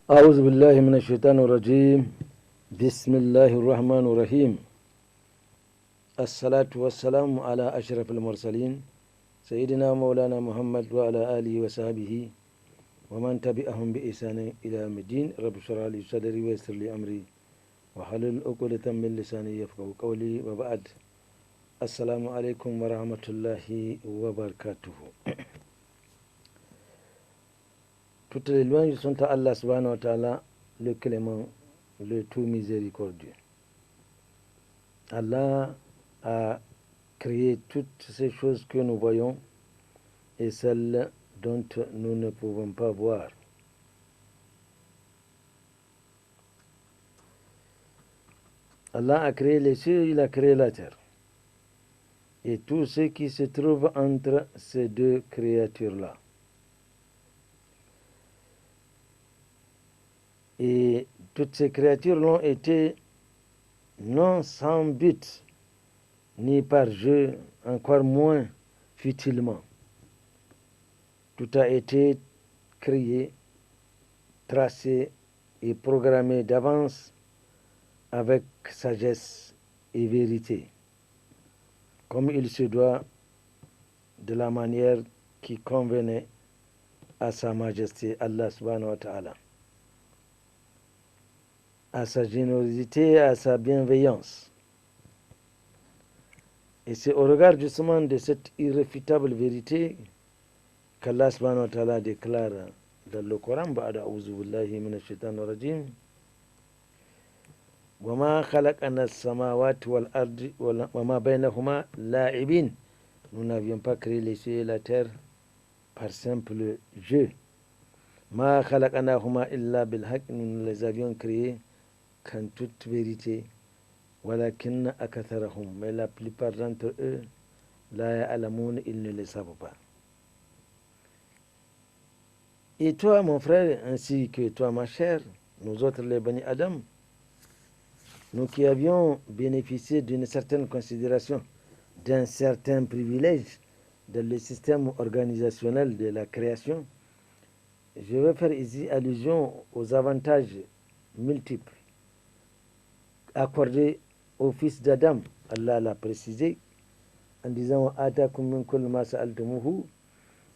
أعوذ بالله من الشيطان الرجيم. بسم الله الرحمن الرحيم. الصلاة والسلام على أشرف المرسلين سيدنا مولانا محمد وعلى آله وصحبه ومن تبعهم بإحسان إلى يوم الدين. رب اشرح لي صدري ويسر لي أمري واحلل عقدة من لساني يفقهوا قولي وبعد. السلام عليكم ورحمة الله وبركاته. Toutes les louanges sont à Allah subhanahu wa ta'ala, le clément, le tout miséricordieux. Allah a créé toutes ces choses que nous voyons et celles dont nous ne pouvons pas voir. Allah a créé les cieux, il a créé la terre. Et tout ce qui se trouve entre ces deux créatures-là. Et toutes ces créatures l'ont été non sans but, ni par jeu, encore moins futilement. Tout a été créé, tracé et programmé d'avance avec sagesse et vérité, comme il se doit, de la manière qui convenait à sa majesté Allah subhanahu wa ta'ala, à sa générosité, à sa bienveillance. Et c'est au regard justement de cette irréfutable vérité qu'Allah subhanahu wa ta'ala déclare dans le Coran, ba'da a'udhu billahi minash shaitanir rajim, wa ma khalaqna as-samawati wal ardi wa ma bainahuma la'ibin. Nous n'avions pas créé les cieux et la terre par simple jeu. Ma khalaqnahuma illa bil haqq. Nous les avions créés qu'en toute vérité. Walakinna akatharahum. Mais la plupart d'entre eux, la ya'lamun, ils ne le savent pas. Et toi, mon frère, ainsi que toi, ma chère, nous autres les Bani Adam, nous qui avions bénéficié d'une certaine considération, d'un certain privilège dans le système organisationnel de la création, je vais faire ici allusion aux avantages multiples accordés au fils d'Adam. Allah l'a précisé en disant wa atakum min kulli ma sa'altumuhu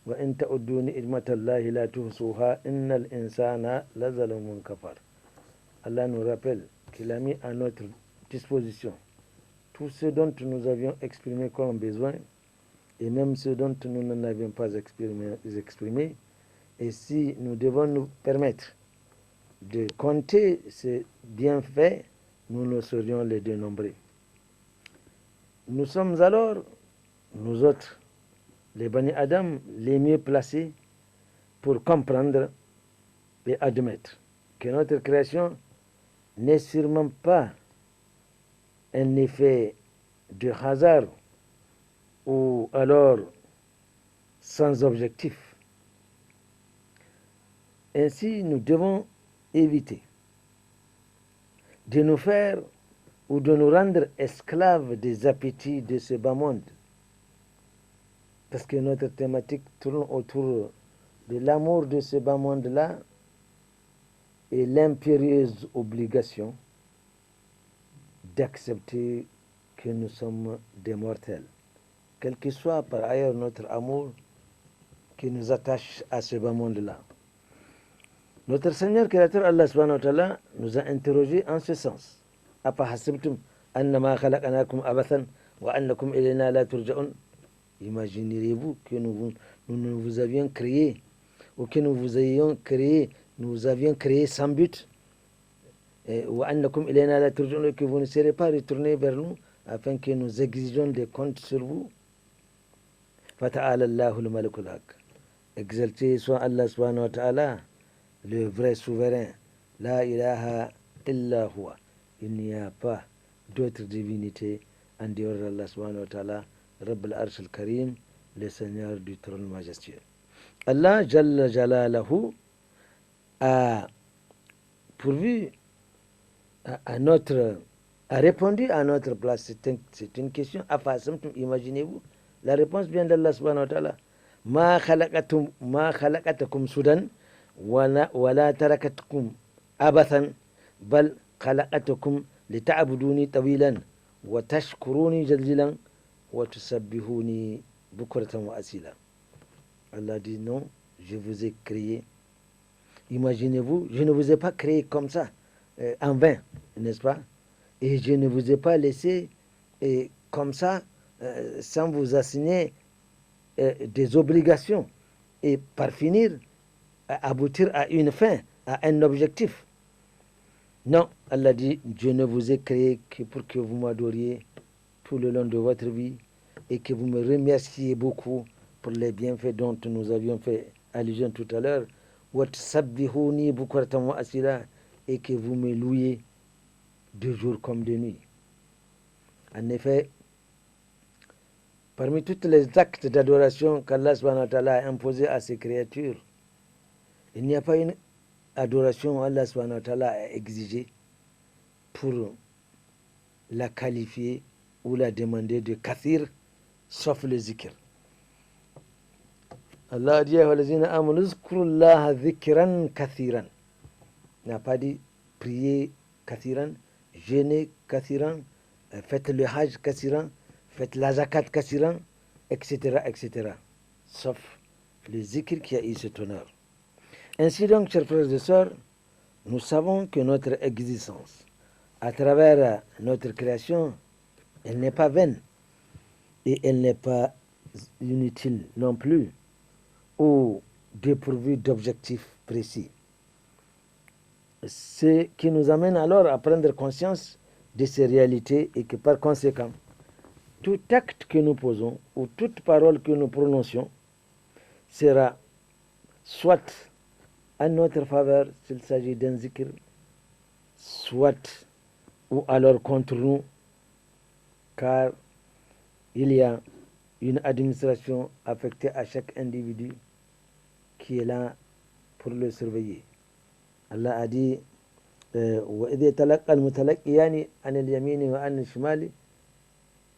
wa in ta'uddu ni'matallahi la tuhsuha innal insana lazalumun kafar. Allah nous rappelle qu'il a mis à notre disposition tout ce dont nous avions exprimé comme besoin et même ce dont nous n'en avions pas exprimé. Et si nous devons nous permettre de compter ces bienfaits, nous ne saurions les dénombrer. Nous sommes alors, nous autres, les Bani Adam, les mieux placés pour comprendre et admettre que notre création n'est sûrement pas un effet de hasard ou alors sans objectif. Ainsi, nous devons éviter de nous faire ou de nous rendre esclaves des appétits de ce bas monde. Parce que notre thématique tourne autour de l'amour de ce bas monde-là et l'impérieuse obligation d'accepter que nous sommes des mortels. Quel que soit par ailleurs notre amour qui nous attache à ce bas monde-là. Notre Seigneur créateur Allah subhanahu wa ta'ala nous a interrogés en ce sens. Afahasibtum annama khalaqnakum abathan wa annakum ilayna la turja'un. Imaginez-vous que nous vous avions créé ou que nous avions créé sans but, wa annakum ilayna la turja'un, que vous ne serez pas retournés vers nous afin que nous exigeons des comptes sur vous. Fata'ala Allahul malikul haq. Exalté soit Allah subhanahu wa ta'ala, le vrai souverain. La ilaha illa huwa. Il n'y a pas d'autre divinité en dehors d'Allah subhanahu wa ta'ala, Rabb al-Arsh al-Karim, le Seigneur du trône majestueux. Allah Jalla Jalalahu a pourvu a répondu à notre place. C'est une question. Imaginez-vous. La réponse vient d'Allah subhanahu wa ta'ala. Ma khalaqatakum sudan ولا تركتكم عبثا بل خلقتكم لتعبدوني طويلا وتشكروني جزيلا وتسبحوني بكرة وأصيلا. Allah dit non, je vous ai créé. Imaginez-vous, je ne vous ai pas créé comme ça, en vain, n'est-ce pas? Et je ne vous ai pas laissé comme ça, sans vous assigner des obligations. Et par finir, aboutir à une fin, à un objectif. Non, Allah dit, je ne vous ai créé que pour que vous m'adoriez tout le long de votre vie et que vous me remerciez beaucoup pour les bienfaits dont nous avions fait allusion tout à l'heure. Et que vous me louiez de jour comme de nuit. En effet, parmi tous les actes d'adoration qu'Allah subhanahu wa ta'ala a imposés à ses créatures, il n'y a pas une adoration qu'Allah subhanahu wa ta'ala a exigée pour la qualifier ou la demander de kathir, sauf le zikr. Allah a dit n'a pas dit prier kathiran, jeûner kathiran, faites le hajj kathiran, faites la zakat kathiran, etc., etc. Sauf le zikr qui a eu cet honneur. Ainsi donc, chers frères et sœurs, nous savons que notre existence, à travers notre création, elle n'est pas vaine et elle n'est pas inutile non plus ou dépourvue d'objectifs précis. Ce qui nous amène alors à prendre conscience de ces réalités et que par conséquent, tout acte que nous posons ou toute parole que nous prononcions sera soit en notre faveur s'il s'agit d'un zikr, soit ou alors contre nous, car il y a une administration affectée à chaque individu qui est là pour le surveiller. Allah a dit وإذ يتلقى المتلقيان عن اليمين وعن الشمال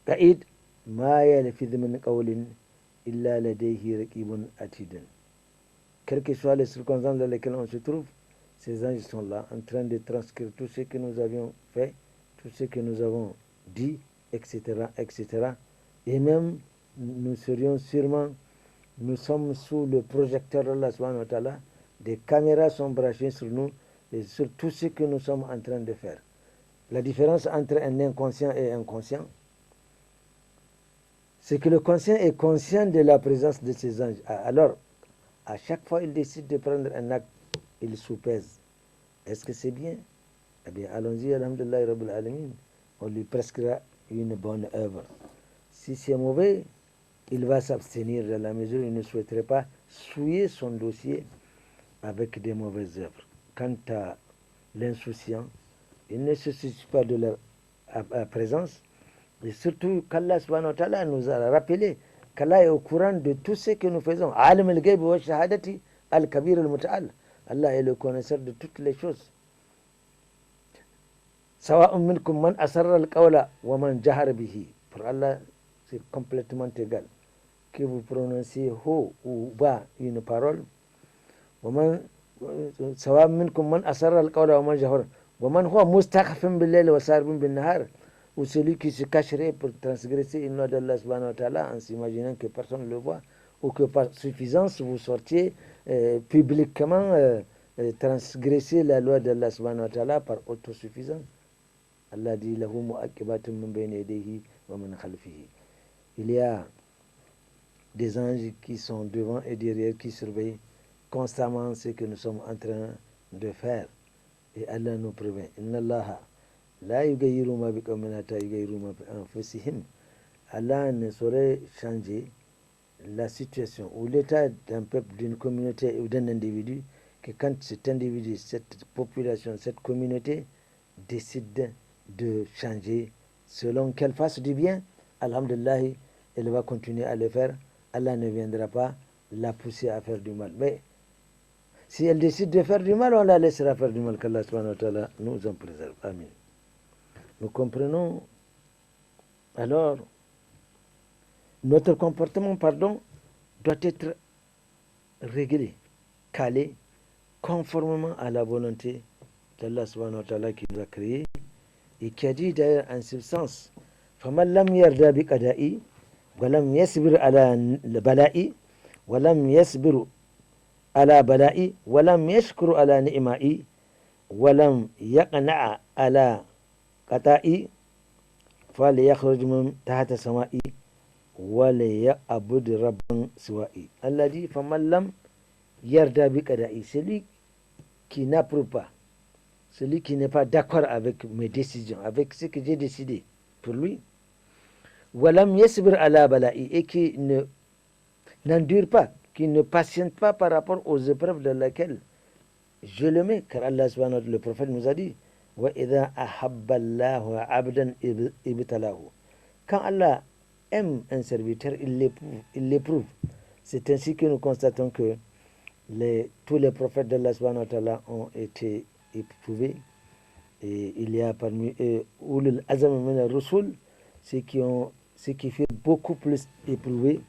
قعيد ما يلفظ من قول إلا لديه رقيب عتيد. Quelles que soient les circonstances dans lesquelles on se trouve, ces anges sont là en train de transcrire tout ce que nous avions fait, tout ce que nous avons dit, etc., etc. Et même, nous serions sûrement, nous sommes sous le projecteur d'Allah subhanahu wa ta'ala, des caméras sont branchées sur nous et sur tout ce que nous sommes en train de faire. La différence entre un inconscient et un conscient, c'est que le conscient est conscient de la présence de ces anges. Alors, à chaque fois il décide de prendre un acte, il soupèse. Est-ce que c'est bien? Eh bien, allons-y, alhamdulillah rabbil alamin, on lui prescrira une bonne œuvre. Si c'est mauvais, il va s'abstenir dans la mesure où il ne souhaiterait pas souiller son dossier avec des mauvaises œuvres. Quant à l'insouciant, il ne se soucie pas de leur présence. Et surtout qu'Allah subhanahu wa ta'ala nous a rappelé qu'Allah est au courant de tout ce que nous faisons. Alim al-ghayb wa shahadati al-kabir al-muta'al. Allah est le connaisseur de toutes les choses. Sawa'un minkum man asarra al-qawla wa man jahara bihi. Pour Allah, c'est complètement égal. Que vous prononciez haut ou bas une parole. سواء منكم من أسر القول ومن جهر ومن هو مستخف بالليل وسارب بالنهار, ou celui qui se cacherait pour transgresser une loi d'Allah subhanahu wa ta'ala en s'imaginant que personne ne le voit, ou que par suffisance vous sortiez publiquement transgresser la loi d'Allah subhanahu wa ta'ala par autosuffisance. Allah dit lahu mu'aqibatun min bayni yadayhi wa min khalfihi. Il y a des anges qui sont devant et derrière qui surveillent constamment ce que nous sommes en train de faire. Et Allah nous prévient. Inna Allaha la yughayyiru ma biqawmin hatta yughayyiru ma bi anfusihim. Allah ne saurait changer la situation ou l'état d'un peuple, d'une communauté ou d'un individu que quand cet individu, cette population, cette communauté décide de changer selon qu'elle fasse du bien, alhamdulillah, elle va continuer à le faire. Allah ne viendra pas la pousser à faire du mal. Mais si elle décide de faire du mal, on la laissera faire du mal, qu'Allah subhanahu wa ta'ala nous en préserve. Amin. Nous comprenons alors notre comportement, doit être réglé, calé conformément à la volonté d'Allah subhanahu wa ta'ala qui nous a créés et qui a dit d'ailleurs en substance فَمَنْ لَمْ يَرْضَى بِقَضَائِي وَلَمْ يَصْبِرْ عَلَى الْبَلَاءِ وَلَمْ يَصْبِرْ على بلائي ولم يشكر على نعمائي ولم يقنع على قطائي فليخرج من تحت سمائي وليعبد ربا سوائي الذي فمن لم يرضى بقضائي, celui qui n'approuve pas, celui qui n'est pas d'accord avec mes décisions, avec ce que j'ai décidé pour lui, walam yasbir ala bala'i, et qui n'endure pas, qui ne patiente pas par rapport aux épreuves dans lesquelles je le mets, car Allah subhanahu wa ta'ala, le prophète nous a dit wa idha ahabba Allahu abdan ibtalahu, quand Allah aime un serviteur, il l'éprouve. C'est ainsi que nous constatons que tous les prophètes d'Allah subhanahu wa ta'ala ont été éprouvés, et il y a parmi eux ulul azam min ar-rusul, ceux qui furent beaucoup plus éprouvés.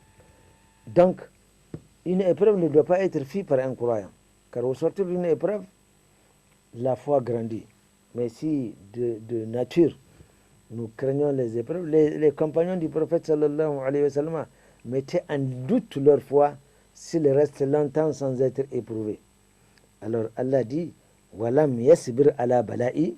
Donc une épreuve ne doit pas être faite par un croyant, car au sortir d'une épreuve, la foi grandit. Mais si de nature, nous craignons les épreuves, les compagnons du prophète sallallahu alayhi wa sallam mettaient en doute leur foi s'ils restent longtemps sans être éprouvés. Alors Allah dit « Walam yasbir ala bala'i »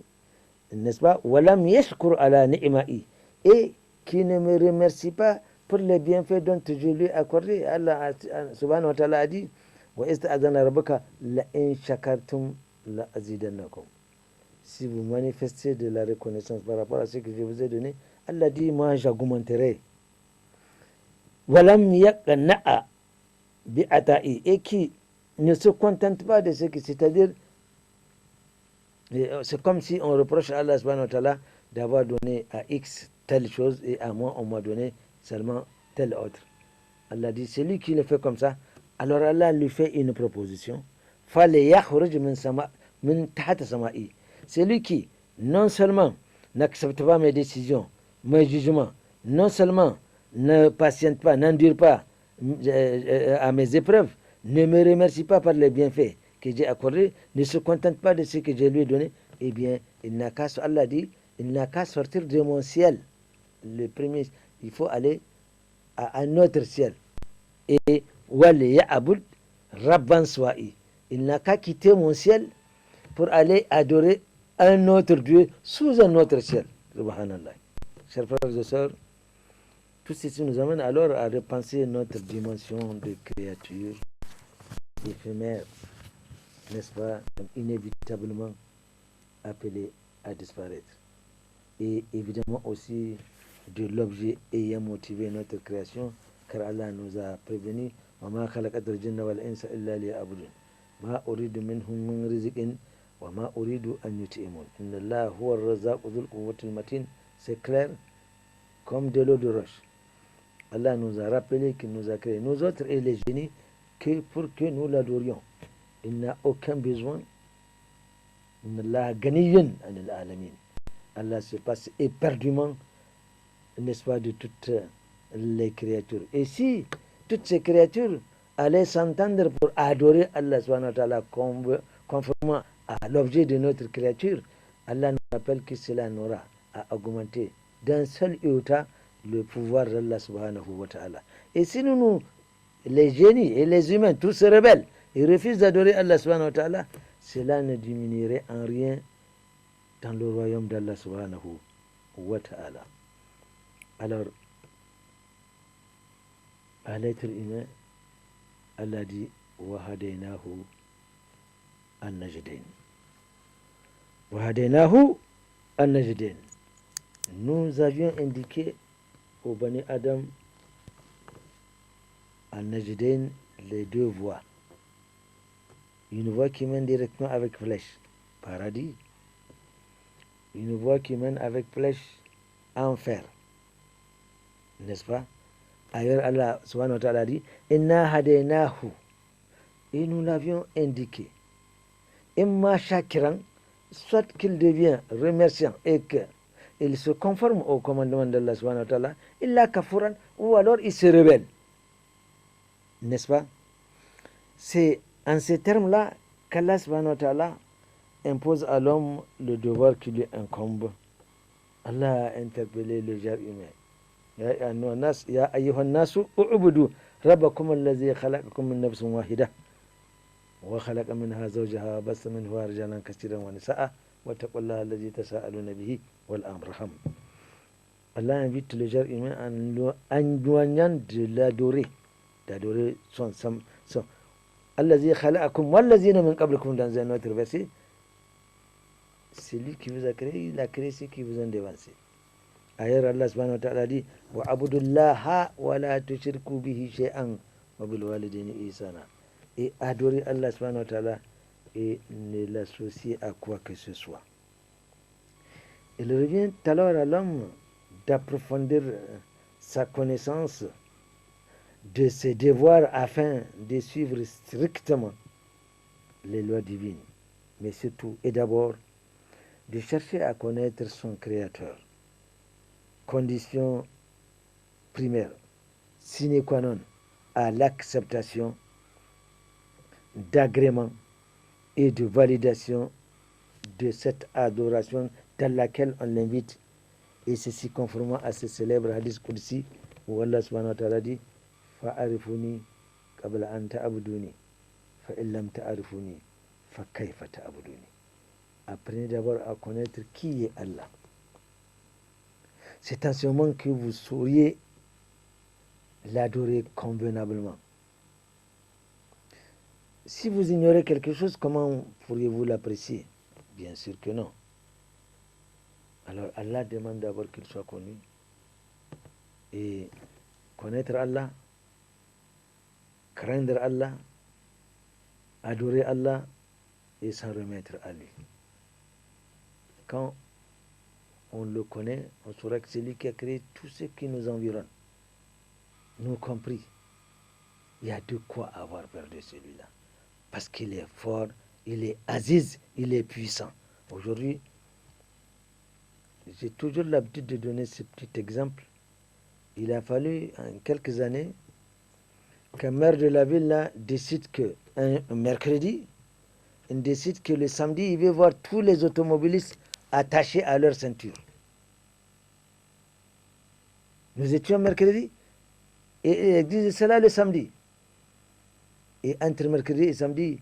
n'est-ce pas? « Walam yashkur ala ni'ma'i » et qui ne me remercie pas pour les bienfaits dont je lui ai accordé. Allah subhanahu wa ta'ala a dit wa ista'adana rabbuka la in shakartum la azidannakum. Si vous manifestez de la reconnaissance par rapport à ce que je vous ai donné, Allah dit moi j'augmenterai. Walam yaqna'a bi ata'i, et qui ne se contente pas de ce qui, c'est-à-dire c'est comme si on reproche à Allah subhanahu wa ta'ala d'avoir donné à X telle chose et à moi on m'a donné seulement tel autre. Allah dit, c'est lui qui le fait comme ça. Alors Allah lui fait une proposition. C'est lui qui, non seulement n'accepte pas mes décisions, mes jugements, non seulement ne patiente pas, n'endure pas à mes épreuves, ne me remercie pas par les bienfaits que j'ai accordés, ne se contente pas de ce que je lui ai donné, eh bien, Allah dit, il n'a qu'à sortir de mon ciel. Le premier, il faut aller à un autre ciel. Et Waliya'abud Rabban Swa'i. Il n'a qu'à quitter mon ciel pour aller adorer un autre Dieu sous un autre ciel. Subhanallah. Chers frères et sœurs, tout ceci nous amène alors à repenser notre dimension de créature éphémère, n'est-ce pas, inévitablement appelée à disparaître. Et évidemment aussi de l'objet ayant motivé notre création, car Allah nous a prévenu وَمَا خَلَقَتُ الْجِنَّ وَالْإِنسَ إِلَّا لِيَعْبُدُونِ مَا أُرِيدُ مِنْهُم مِّن رِزْقٍ وَمَا أُرِيدُ أَن يُطْعِمُونِ إِنَّ اللَّهَ هُوَ الرَّزَّاقُ ذُو الْقُوَّةِ الْمَتِينُ. C'est clair comme de l'eau de roche. Allah nous a rappelé qu'il nous a créés, nous autres et les génies, que pour que nous l'adorions. Il n'a aucun besoin. إِنَّ اللَّهَ غَنِيٌّ عَنِ الْعَالَمِينَ. Allah se passe éperdument, n'est-ce pas, de toutes les créatures. Et si toutes ces créatures allaient s'entendre pour adorer Allah subhanahu wa ta'ala conformément à l'objet de notre créature, Allah nous rappelle que cela n'aura à augmenter d'un seul iota le pouvoir d'Allah subhanahu wa ta'ala. Et si nous, les génies et les humains, tous se rebellent et refusent d'adorer Allah subhanahu wa ta'ala, cela ne diminuerait en rien dans le royaume d'Allah subhanahu wa ta'ala. Alors, à l'être humain, Allah dit وَهَدَيْنَاهُ النَّجْدَيْنِ. وَهَدَيْنَاهُ النَّجْدَيْنِ. Nous avions indiqué au Bani Adam al-Najdain les deux voies. Une voie qui mène directement avec flèche, paradis. Une voie qui mène avec flèche, enfer. N'est-ce pas? Ailleurs, Allah subhanahu wa ta'ala dit Inna hadaynahu. Et nous l'avions indiqué. Imma shakiran, soit qu'il devient remerciant et qu'il se conforme au commandement d'Allah subhanahu wa ta'ala, illa kafuran, ou alors il se rebelle. N'est-ce pas? C'est en ces termes-là qu'Allah subhanahu wa ta'ala impose à l'homme le devoir qui lui incombe. Allah a interpellé le genre humain. يا أيها الناس اعبدوا ربكم الذي خلقكم من نفس واحدة وخلق منها زوجها وبث منها رجالا كثيرا ونساء واتقوا الله الذي تساءلون به والأرحام. Allah invite le genre humain en éloignant de d'adorer son الذي خلقكم والذين من قبلكم dans un autre verset. C'est lui qui vous a créé, il a créé ceux qui vous ont dévancé. Ailleurs, Allah subhanahu wa ta'ala dit وَعَبُدُوا اللَّهَ وَلَا تُشْرِكُوا بِهِ شَيْئًا وَبِالْوَالِدَيْنِ إِحْسَانًا. Et adorer Allah subhanahu wa ta'ala et ne l'associer à quoi que ce soit. Il revient alors à l'homme d'approfondir sa connaissance de ses devoirs afin de suivre strictement les lois divines, mais surtout et d'abord de chercher à connaître son Créateur. Condition primaire, sine qua non, à l'acceptation, d'agrément et de validation de cette adoration dans laquelle on l'invite, et ceci conformément à ce célèbre hadith Qudsi où Allah subhanahu wa ta'ala dit fa'arifuni qabla an ta'buduni fa in lam ta'rifuni fa kayfa ta'buduni. Apprenez d'abord à connaître qui est Allah. C'est en ce moment que vous sauriez l'adorer convenablement. Si vous ignorez quelque chose, comment pourriez-vous l'apprécier? Bien sûr que non. Alors Allah demande d'abord qu'il soit connu. Et connaître Allah, craindre Allah, adorer Allah et s'en remettre à lui. Quand on le connaît, on saura que c'est lui qui a créé tout ce qui nous environne, nous compris. Il y a de quoi avoir peur de celui-là. Parce qu'il est fort, il est aziz, il est puissant. Aujourd'hui, j'ai toujours l'habitude de donner ce petit exemple. Il a fallu, en quelques années, qu'un maire de la ville là, décide que, un mercredi, il décide que le samedi, il veut voir tous les automobilistes attachés à leur ceinture. Nous étions mercredi, et il disait cela le samedi. Et entre mercredi et samedi,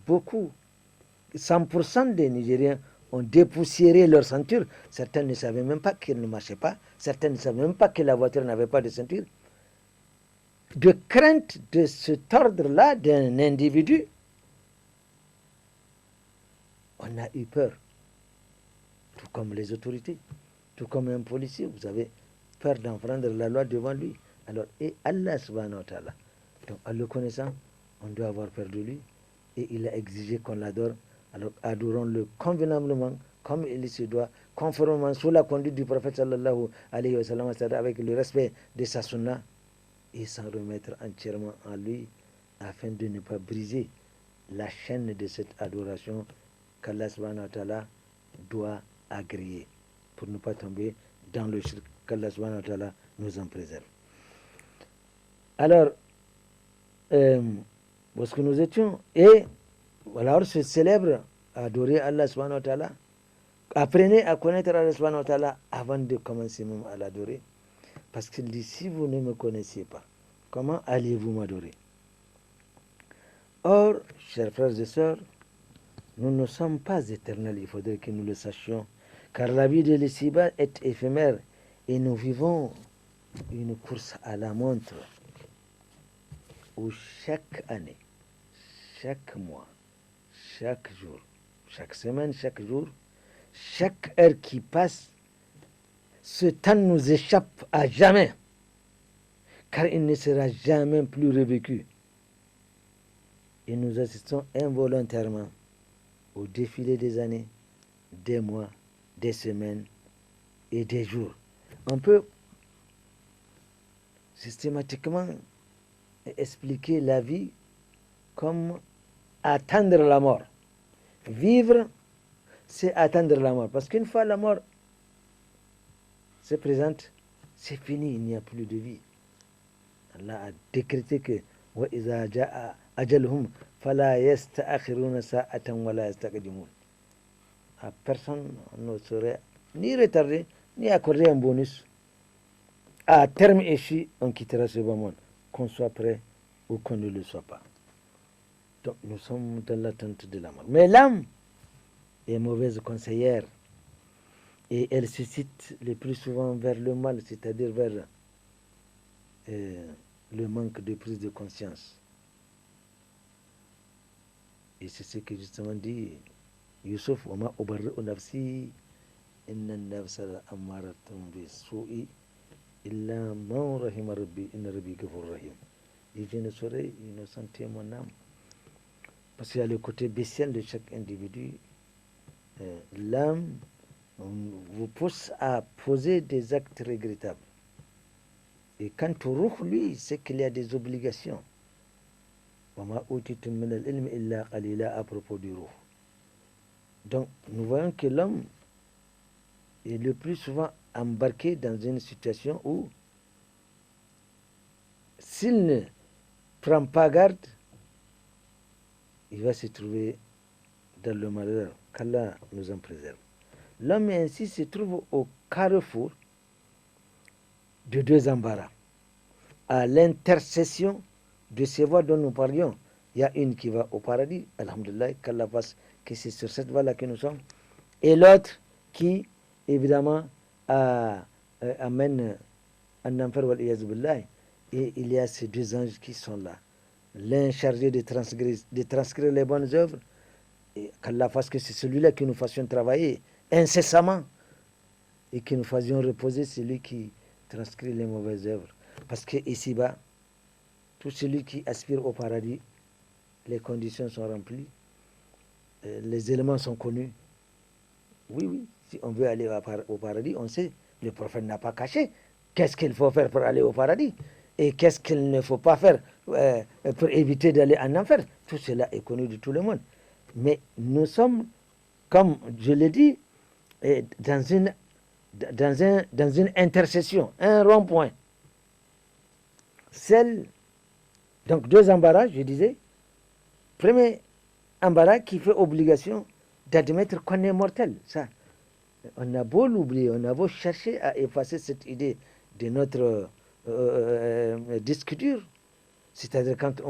beaucoup, 100% des Nigériens ont dépoussiéré leur ceinture. Certains ne savaient même pas qu'ils ne marchaient pas. Certains ne savaient même pas que la voiture n'avait pas de ceinture. De crainte de cet ordre-là d'un individu, on a eu peur. Tout comme les autorités, tout comme un policier, vous avez peur d'enfreindre la loi devant lui. Alors, et Allah subhanahu wa ta'ala. Donc, en le connaissant, on doit avoir peur de lui. Et il a exigé qu'on l'adore. Alors, adorons-le convenablement, comme il se doit, conformément sous la conduite du prophète sallallahu alayhi wa sallam, c'est-à-dire avec le respect de sa sunna, et s'en remettre entièrement en lui, afin de ne pas briser la chaîne de cette adoration qu'Allah subhanahu wa ta'ala doit agréer, pour ne pas tomber dans le shirk, qu'Allah subhanahu wa ta'ala nous en préserve. Alors, parce que nous étions, et alors ce célèbre adorer Allah subhanahu wa ta'ala, apprenez à connaître Allah subhanahu wa ta'ala avant de commencer même à l'adorer, parce qu'il dit, si vous ne me connaissiez pas, comment allez-vous m'adorer? Or, chers frères et sœurs, nous ne sommes pas éternels, il faudrait que nous le sachions, car la vie de l'ici-bas est éphémère, et nous vivons une course à la montre, où chaque année, chaque mois, chaque jour, chaque semaine, chaque jour, chaque heure qui passe, ce temps nous échappe à jamais, car il ne sera jamais plus revécu. Et nous assistons involontairement au défilé des années, des mois, des semaines et des jours. On peut systématiquement expliquer la vie comme attendre la mort. Vivre, c'est attendre la mort. Parce qu'une fois la mort se présente, c'est fini, il n'y a plus de vie. Allah a décrété que وَإِذَا جَاءَ ajaluhum fala yasta'khiruna sa'atan wala yastaqdimun. Personne ne saurait ni retarder ni accorder un bonus. À terme échu, on quittera ce bas monde, qu'on soit prêt ou qu'on ne le soit pas. Donc nous sommes dans l'attente de la mort. Mais l'âme est mauvaise conseillère et elle se cite le plus souvent vers le mal, c'est-à-dire vers le manque de prise de conscience. Et c'est ce que justement dit Youssouf, Oma ubarri'u nafsi inna nafsa la'ammaratun bis-su'i illa man rahima rabbi inna rabbi ghafurur rahim. Et je ne saurais innocenter mon âme. Parce qu'il y a le côté bestial de chaque individu. L'âme vous pousse à poser des actes regrettables. Et quant au ruh, lui, c'est qu'il y a des obligations. À propos du ruh. Donc, nous voyons que l'homme est le plus souvent embarqué dans une situation où, s'il ne prend pas garde, il va se trouver dans le malheur. Qu'Allah nous en préserve. L'homme ainsi se trouve au carrefour de deux embarras, à l'intercession de ces voies dont nous parlions. Il y a une qui va au paradis, alhamdulillah, qu'Allah fasse que c'est sur cette voie-là que nous sommes, et l'autre qui, évidemment, amène en enfer wal iyaz billah. Et il y a ces deux anges qui sont là, l'un chargé de transcrire les bonnes œuvres, et qu'Allah fasse que c'est celui-là que nous fassions travailler incessamment et que nous faisions reposer celui qui transcrit les mauvaises œuvres. Parce que ici-bas, tout celui qui aspire au paradis, les conditions sont remplies, les éléments sont connus. Oui, oui, si on veut aller au paradis, on sait, le prophète n'a pas caché qu'est-ce qu'il faut faire pour aller au paradis et qu'est-ce qu'il ne faut pas faire pour éviter d'aller en enfer. Tout cela est connu de tout le monde. Mais nous sommes, comme je l'ai dit, dans une intercession, un rond-point. Donc deux embarras, je disais. Premier embarras qui fait obligation d'admettre qu'on est mortel. Ça, on a beau l'oublier, on a beau chercher à effacer cette idée de notre disque dur. C'est-à-dire quand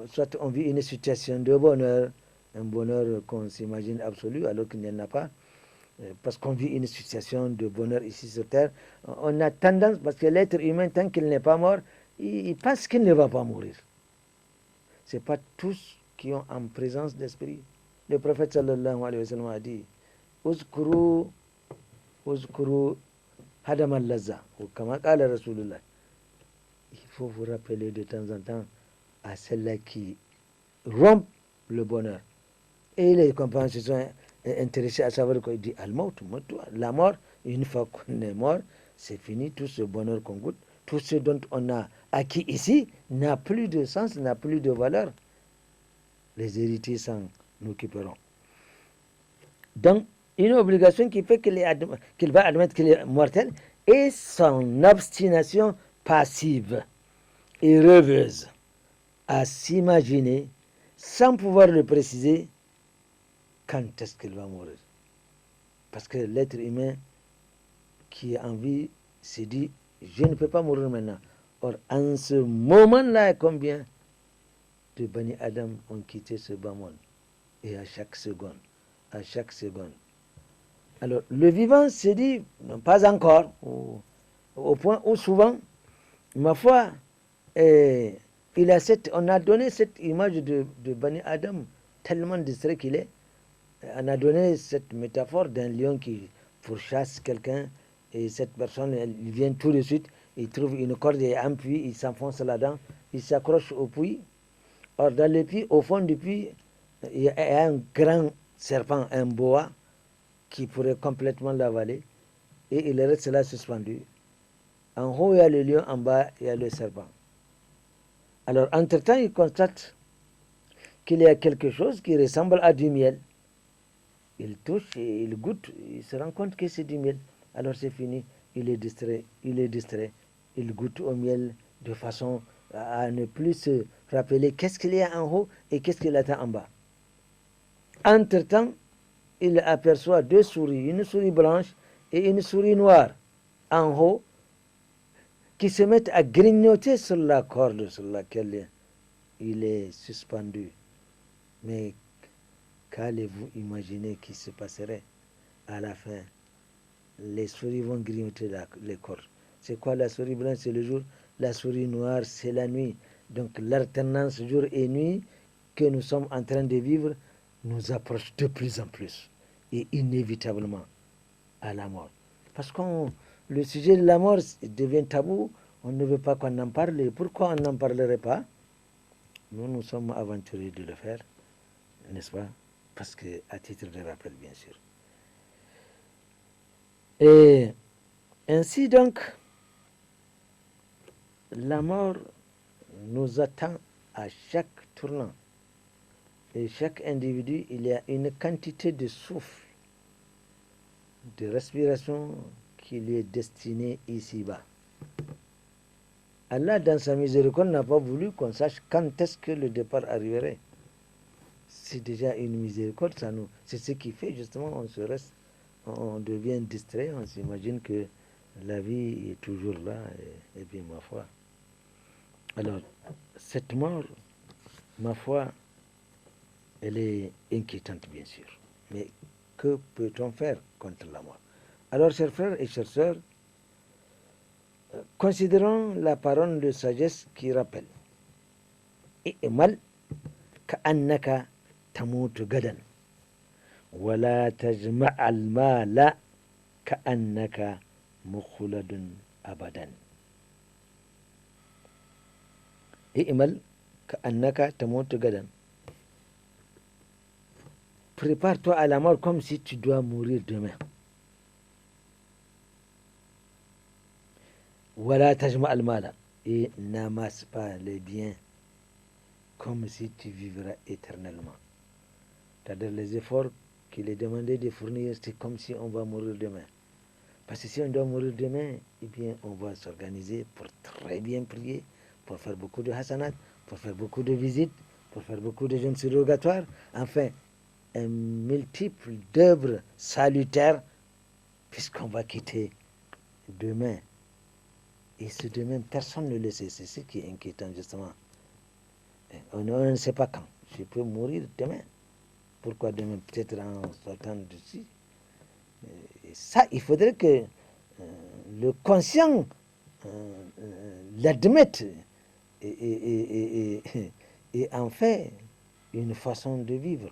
soit on vit une situation de bonheur, un bonheur qu'on s'imagine absolu alors qu'il n'y en a pas, parce qu'on vit une situation de bonheur ici sur Terre, on a tendance, parce que l'être humain, tant qu'il n'est pas mort, il pense qu'il ne va pas mourir. Ce n'est pas tous qui ont en présence d'esprit. Le prophète sallallahu alayhi wa sallam a dit Uzkuru hadam al-lazza, ou kama qala Rasulullah. Il faut vous rappeler de temps en temps à celle-là qui rompt le bonheur. Et les compagnons se sont intéressés à savoir quoi. Il dit Al-Maut, la mort, une fois qu'on est mort, c'est fini, tout ce bonheur qu'on goûte, tout ce dont on a acquis ici n'a plus de sens, n'a plus de valeur. Les héritiers s'en occuperont. Donc, une obligation qui fait qu'il va admettre qu'il est mortel et son obstination passive et rêveuse à s'imaginer, sans pouvoir le préciser, quand est-ce qu'il va mourir. Parce que l'être humain qui est en vie se dit, je ne peux pas mourir maintenant. Or, en ce moment-là, combien de Bani Adam ont quitté ce bas monde? Et à chaque seconde. Alors, le vivant se dit, non, pas encore, au point où souvent, ma foi, on a donné cette image de Bani Adam tellement distrait qu'il est. On a donné cette métaphore d'un lion qui pourchasse quelqu'un et cette personne, elle vient tout de suite, il trouve une corde et un puits, il s'enfonce là-dedans, il s'accroche au puits. Or, dans le puits, au fond du puits, il y a un grand serpent, un boa, qui pourrait complètement l'avaler et il reste là suspendu. En haut, il y a le lion, en bas, il y a le serpent. Alors, entre-temps, il constate qu'il y a quelque chose qui ressemble à du miel. Il touche et il goûte, il se rend compte que c'est du miel. Alors c'est fini, il est distrait, il goûte au miel de façon à ne plus se rappeler qu'est-ce qu'il y a en haut et qu'est-ce qu'il attend en bas. Entre-temps, il aperçoit deux souris, une souris blanche et une souris noire en haut, qui se mettent à grignoter sur la corde sur laquelle il est suspendu. Mais qu'allez-vous imaginer qui se passerait à la fin? Les souris vont grignoter les cordes. C'est quoi la souris blanche? C'est le jour. La souris noire, c'est la nuit. Donc l'alternance jour et nuit que nous sommes en train de vivre nous approche de plus en plus et inévitablement à la mort. Parce que le sujet de la mort devient tabou, on ne veut pas qu'on en parle. Pourquoi on n'en parlerait pas? Nous sommes aventurés de le faire, n'est-ce pas? Parce que, à titre de rappel, bien sûr. Et ainsi donc, la mort nous attend à chaque tournant. Et chaque individu, il y a une quantité de souffle, de respiration qui lui est destinée ici-bas. Allah, dans sa miséricorde, n'a pas voulu qu'on sache quand est-ce que le départ arriverait. C'est déjà une miséricorde, c'est ce qui fait justement, on devient distrait, on s'imagine que la vie est toujours là, et bien ma foi. Alors, cette mort, ma foi, elle est inquiétante bien sûr. Mais que peut-on faire contre la mort? Alors, chers frères et chères sœurs, considérons la parole de sagesse qui rappelle. I'mal ka'annaka tamutu gadan wala tajma'al mala ka'annaka mukhladun abadan. I'mal ka'annaka tamutu gadan. Prépare-toi à la mort comme si tu dois mourir demain. Wala tajma'al mala. Et n'amasse pas les biens comme si tu vivras éternellement. C'est-à-dire les efforts qu'il est demandé de fournir, c'est comme si on va mourir demain. Parce que si on doit mourir demain, eh bien, on va s'organiser pour très bien prier, pour faire beaucoup de hasanat, pour faire beaucoup de visites, pour faire beaucoup de jeûnes surrogatoires. Enfin, un multiple d'œuvres salutaires, puisqu'on va quitter demain. Et ce demain, personne ne le sait. C'est ce qui est inquiétant, justement. On ne sait pas quand. Je peux mourir demain. Pourquoi demain? Peut-être en sortant d'ici. Et ça, il faudrait que le conscient l'admette et en fait une façon de vivre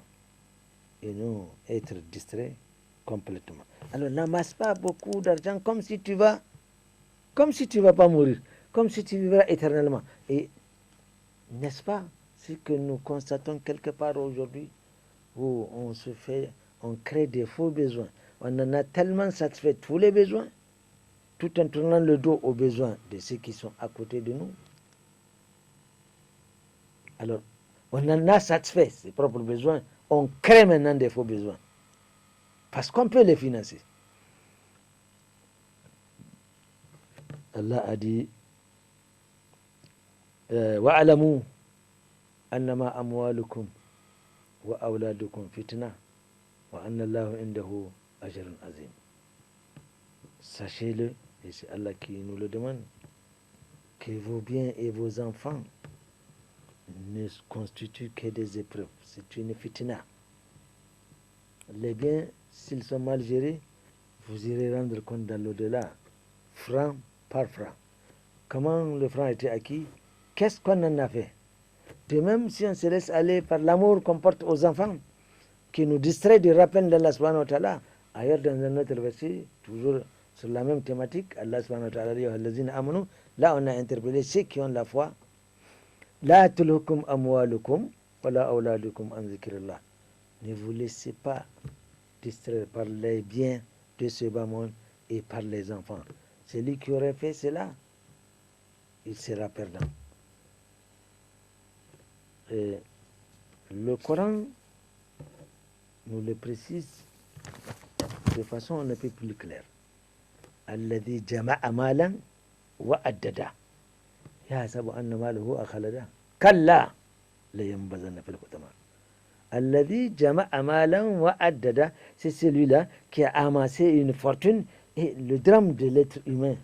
et non être distrait complètement. Alors n'amasse pas beaucoup d'argent comme si tu vas pas mourir, comme si tu vivras éternellement. Et n'est-ce pas ce que nous constatons quelque part aujourd'hui, où on crée des faux besoins. On en a tellement satisfait tous les besoins, tout en tournant le dos aux besoins de ceux qui sont à côté de nous. Alors, on en a satisfait ses propres besoins, on crée maintenant des faux besoins. Parce qu'on peut les financer. Allah a dit wa'alamu annama amwalukum wa awladukum fitna wa anna Allahu indahu ajrun azim. Sachez-le, et c'est Allah qui nous le demande, que vos biens et vos enfants ne constituent que des épreuves. C'est une fitna. Les biens, s'ils sont mal gérés, vous irez rendre compte dans l'au-delà, franc par franc. Comment le franc a été acquis? Qu'est-ce qu'on en a fait? De même, si on se laisse aller par l'amour qu'on porte aux enfants, qui nous distrait du rappel d'Allah subhanahu wa ta'ala, ailleurs dans un autre verset, toujours sur la même thématique, Allah subhanahu wa ta'ala dit là on a interpellé ceux qui ont la foi. La tulhukum amwalukum wala awladukum an zikrillah. Ne vous laissez pas distraire par les biens de ce bas monde et par les enfants. Celui qui aurait fait cela, il sera perdant. Et le Coran nous le précise de façon un peu plus claire. Alladhi jama'a malan wa addada. يحسب أن ماله أخلده كلا لينبذن في الحطمة الذي جمع مالا وعدده. C'est celui-là qui a amassé une fortune. Et le drame de l'être humain,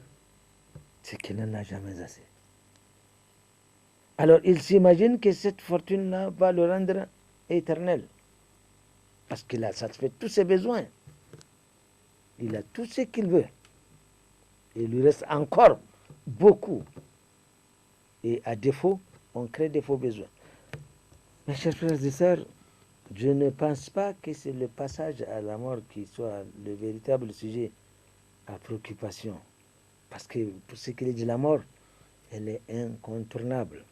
c'est qu'il n'en a jamais assez. Alors il s'imagine que cette fortune-là va le rendre éternel. Parce qu'il a satisfait tous ses besoins. Il a tout ce qu'il veut. Il lui reste encore beaucoup. Et à défaut, on crée des faux besoins. Mes chers frères et sœurs, je ne pense pas que c'est le passage à la mort qui soit le véritable sujet à préoccupation. Parce que pour ce qui est de la mort, elle est incontournable.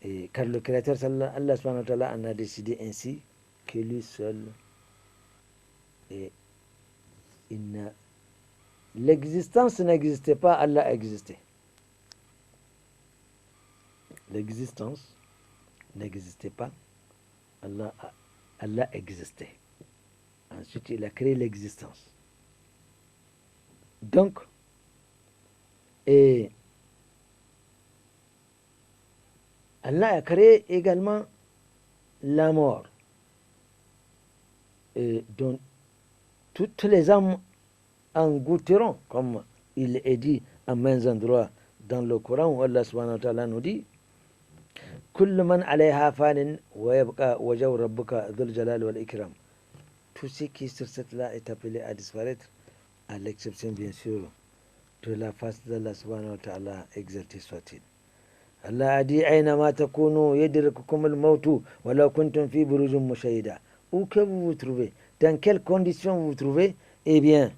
Et car le Créateur, Allah subhanahu wa ta'ala, en a décidé ainsi que lui seul. Et l'existence n'existait pas, Allah existait. L'existence n'existait pas, Allah existait. Ensuite, il a créé l'existence. Donc, et Allah a créé également la mort, et dont toutes les âmes en goûteront, comme il est dit à maints endroits dans le Coran, où Allah subhanahu wa ta'ala nous dit كل من عليها فان ويبقى وجه ربك ذو الجلال والإكرام. Tout ce qui sur cette terre est appelé à disparaître, à l'exception bien sûr de la face d'Allah subhanahu wa ta'ala, exalté soit-il. Allah a dit أينما تكونوا يدرككم الموت ولو كنتم في بروج مشيدة. Où que vous vous trouvez, dans quelles conditions vous vous trouvez, eh bien,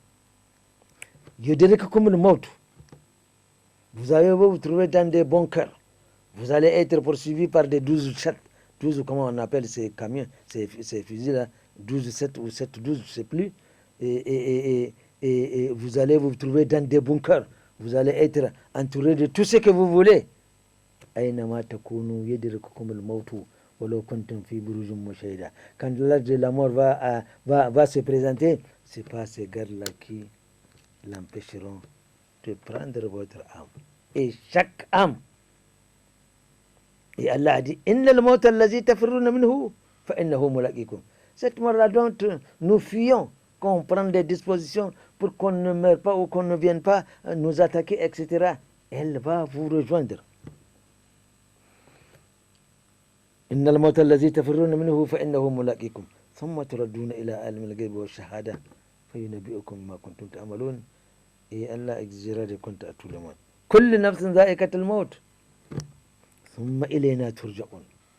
يدرككم الموت. Vous allez vous trouver dans des bunkers. Vous allez être poursuivi par des 12-7, 12 comment on appelle ces camions, ces fusils-là, 12-7 ou 7-12, je ne sais plus. Et vous allez vous trouver dans des bunkers. Vous allez être entouré de tout ce que vous voulez. Quand l'âge de la mort va se présenter, ce n'est pas ces gardes-là qui l'empêcheront de prendre votre âme. Et chaque âme, et Allah a dit innal mawta allazi tafirruna minhu fa innahu mulaqikum. Cette mort-là dont nous fuyons, qu'on prend des dispositions pour qu'on ne meure pas ou qu'on ne vienne pas nous attaquer, etc., elle va vous rejoindre. innal mawta allazi tafirruna minhu fa innahu mulaqikum thumma turadduna ila alimil ghaibi wash shahada fayunabbi'ukum ma kuntum ta'malun. Et Allah exigera des comptes à tout le monde. Kullu nafsin dha'iqatul maut.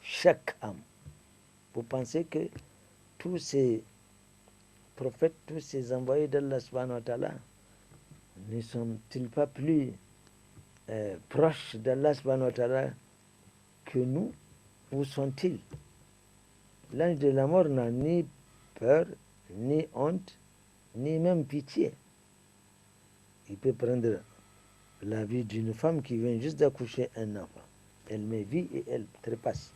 Chaque âme. Vous pensez que tous ces prophètes, tous ces envoyés d'Allah subhanahu wa ta'ala, ne sont-ils pas plus proches d'Allah subhanahu wa ta'ala que nous? Où sont-ils? L'ange de la mort n'a ni peur, ni honte, ni même pitié. Il peut prendre la vie d'une femme qui vient juste d'accoucher un enfant. Elle met vie et elle trépasse.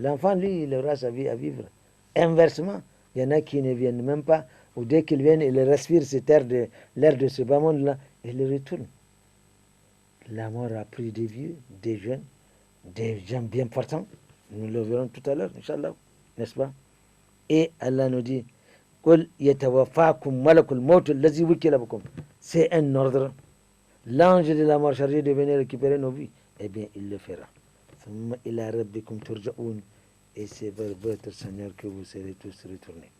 L'enfant, lui, il aura sa vie à vivre. Inversement, il y en a qui ne viennent même pas, ou dès qu'ils viennent, ils respirent l'air de ce bas monde-là, et ils retournent. La mort a pris des vieux, des jeunes, des gens bien portants. Nous le verrons tout à l'heure, Inch'Allah, n'est-ce pas? Et Allah nous dit, c'est un ordre. L'ange de la mort chargé de venir récupérer nos vies, eh bien, il le fera. Et c'est vers votre Seigneur que vous serez tous retournés.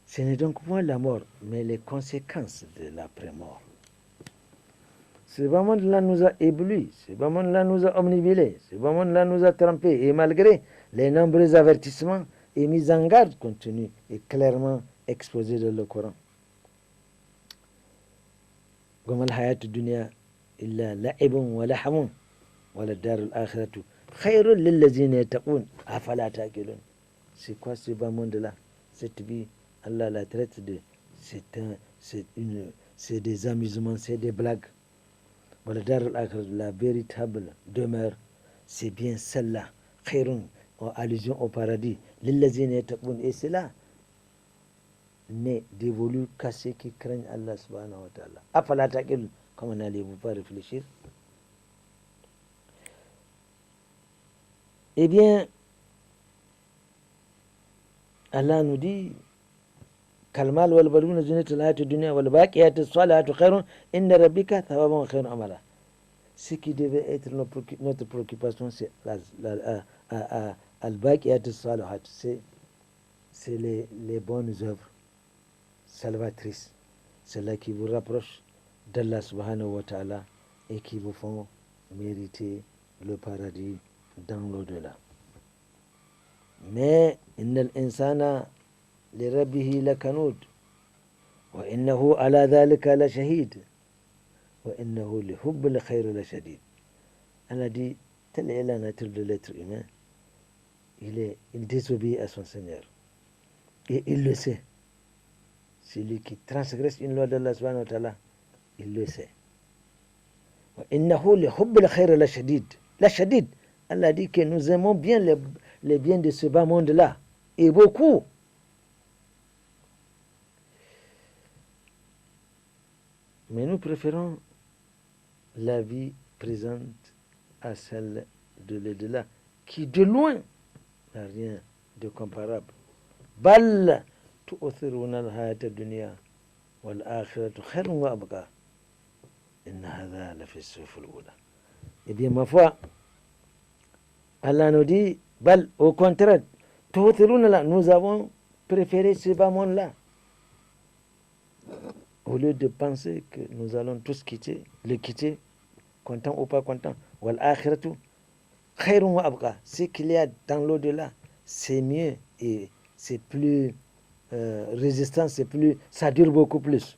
Ce n'est donc pas la mort, mais les conséquences de l'après-mort. Ce monde-là nous a éblouis, ce monde-là nous a omnibilés, ce monde-là nous a trempés. Et malgré les nombreux avertissements et mises en garde contenus et clairement exposés dans le Coran. وما الحياة الدنيا إلا لعب ولحم وللدار الآخرة خير للذين يتقون أفلا تعقلون. C'est quoi ce bas monde-là? Cette vie, Allah la traite de c'est des amusements, c'est des blagues. وللدار الآخرة, la véritable demeure, c'est bien celle-là. خير, en allusion au paradis. للذين يتقون, et cela n'est dévolu qu'à ceux qui craignent Allah subhanahu wa ta'ala. Afala taqil, comment n'allez-vous pas réfléchir? Eh bien, Allah nous dit كالمال والبنون زينة الحياة الدنيا والباقيات الصالحات خير عند ربك ثوابا وخير عملا. Ce qui devait être notre préoccupation, c'est al-baqiyat as-salihat, c'est les bonnes œuvres salvatrices, celles qui vous rapprochent d'Allah subhanahu wa ta'ala et qui vous font mériter le paradis dans l'au-delà. Mais innal insana li rabbihi lakanud wa innahu ala dhalika la shahid wa innahu li hubbil khayri la shadid. Elle a dit, telle est la nature de l'être humain, il désobéit à son Seigneur. Et il le sait. Celui qui transgresse une loi d'Allah subhanahu wa ta'ala, il le sait. وَإِنَّهُ لِحُبِّ الْخَيْرِ لَشَدِيدٌ. La shadid, Allah dit que nous aimons bien les biens de ce bas monde-là. Et beaucoup. Mais nous préférons la vie présente à celle de l'au-delà, qui de loin n'a rien de comparable. بل تؤثرون الحياة الدنيا والآخرة خير وأبقى إن هذا لفي الصحف الأولى. Eh bien, ma foi, Allah nous dit, bal, au contraire, nous avons préféré ce bas monde-là. Au lieu de penser que nous allons tous le quitter, content ou pas content. Wal akhiratu khayrun wa abqa. Ce qu'il y a dans l'au-delà, c'est mieux et c'est plus résistant, ça dure beaucoup plus.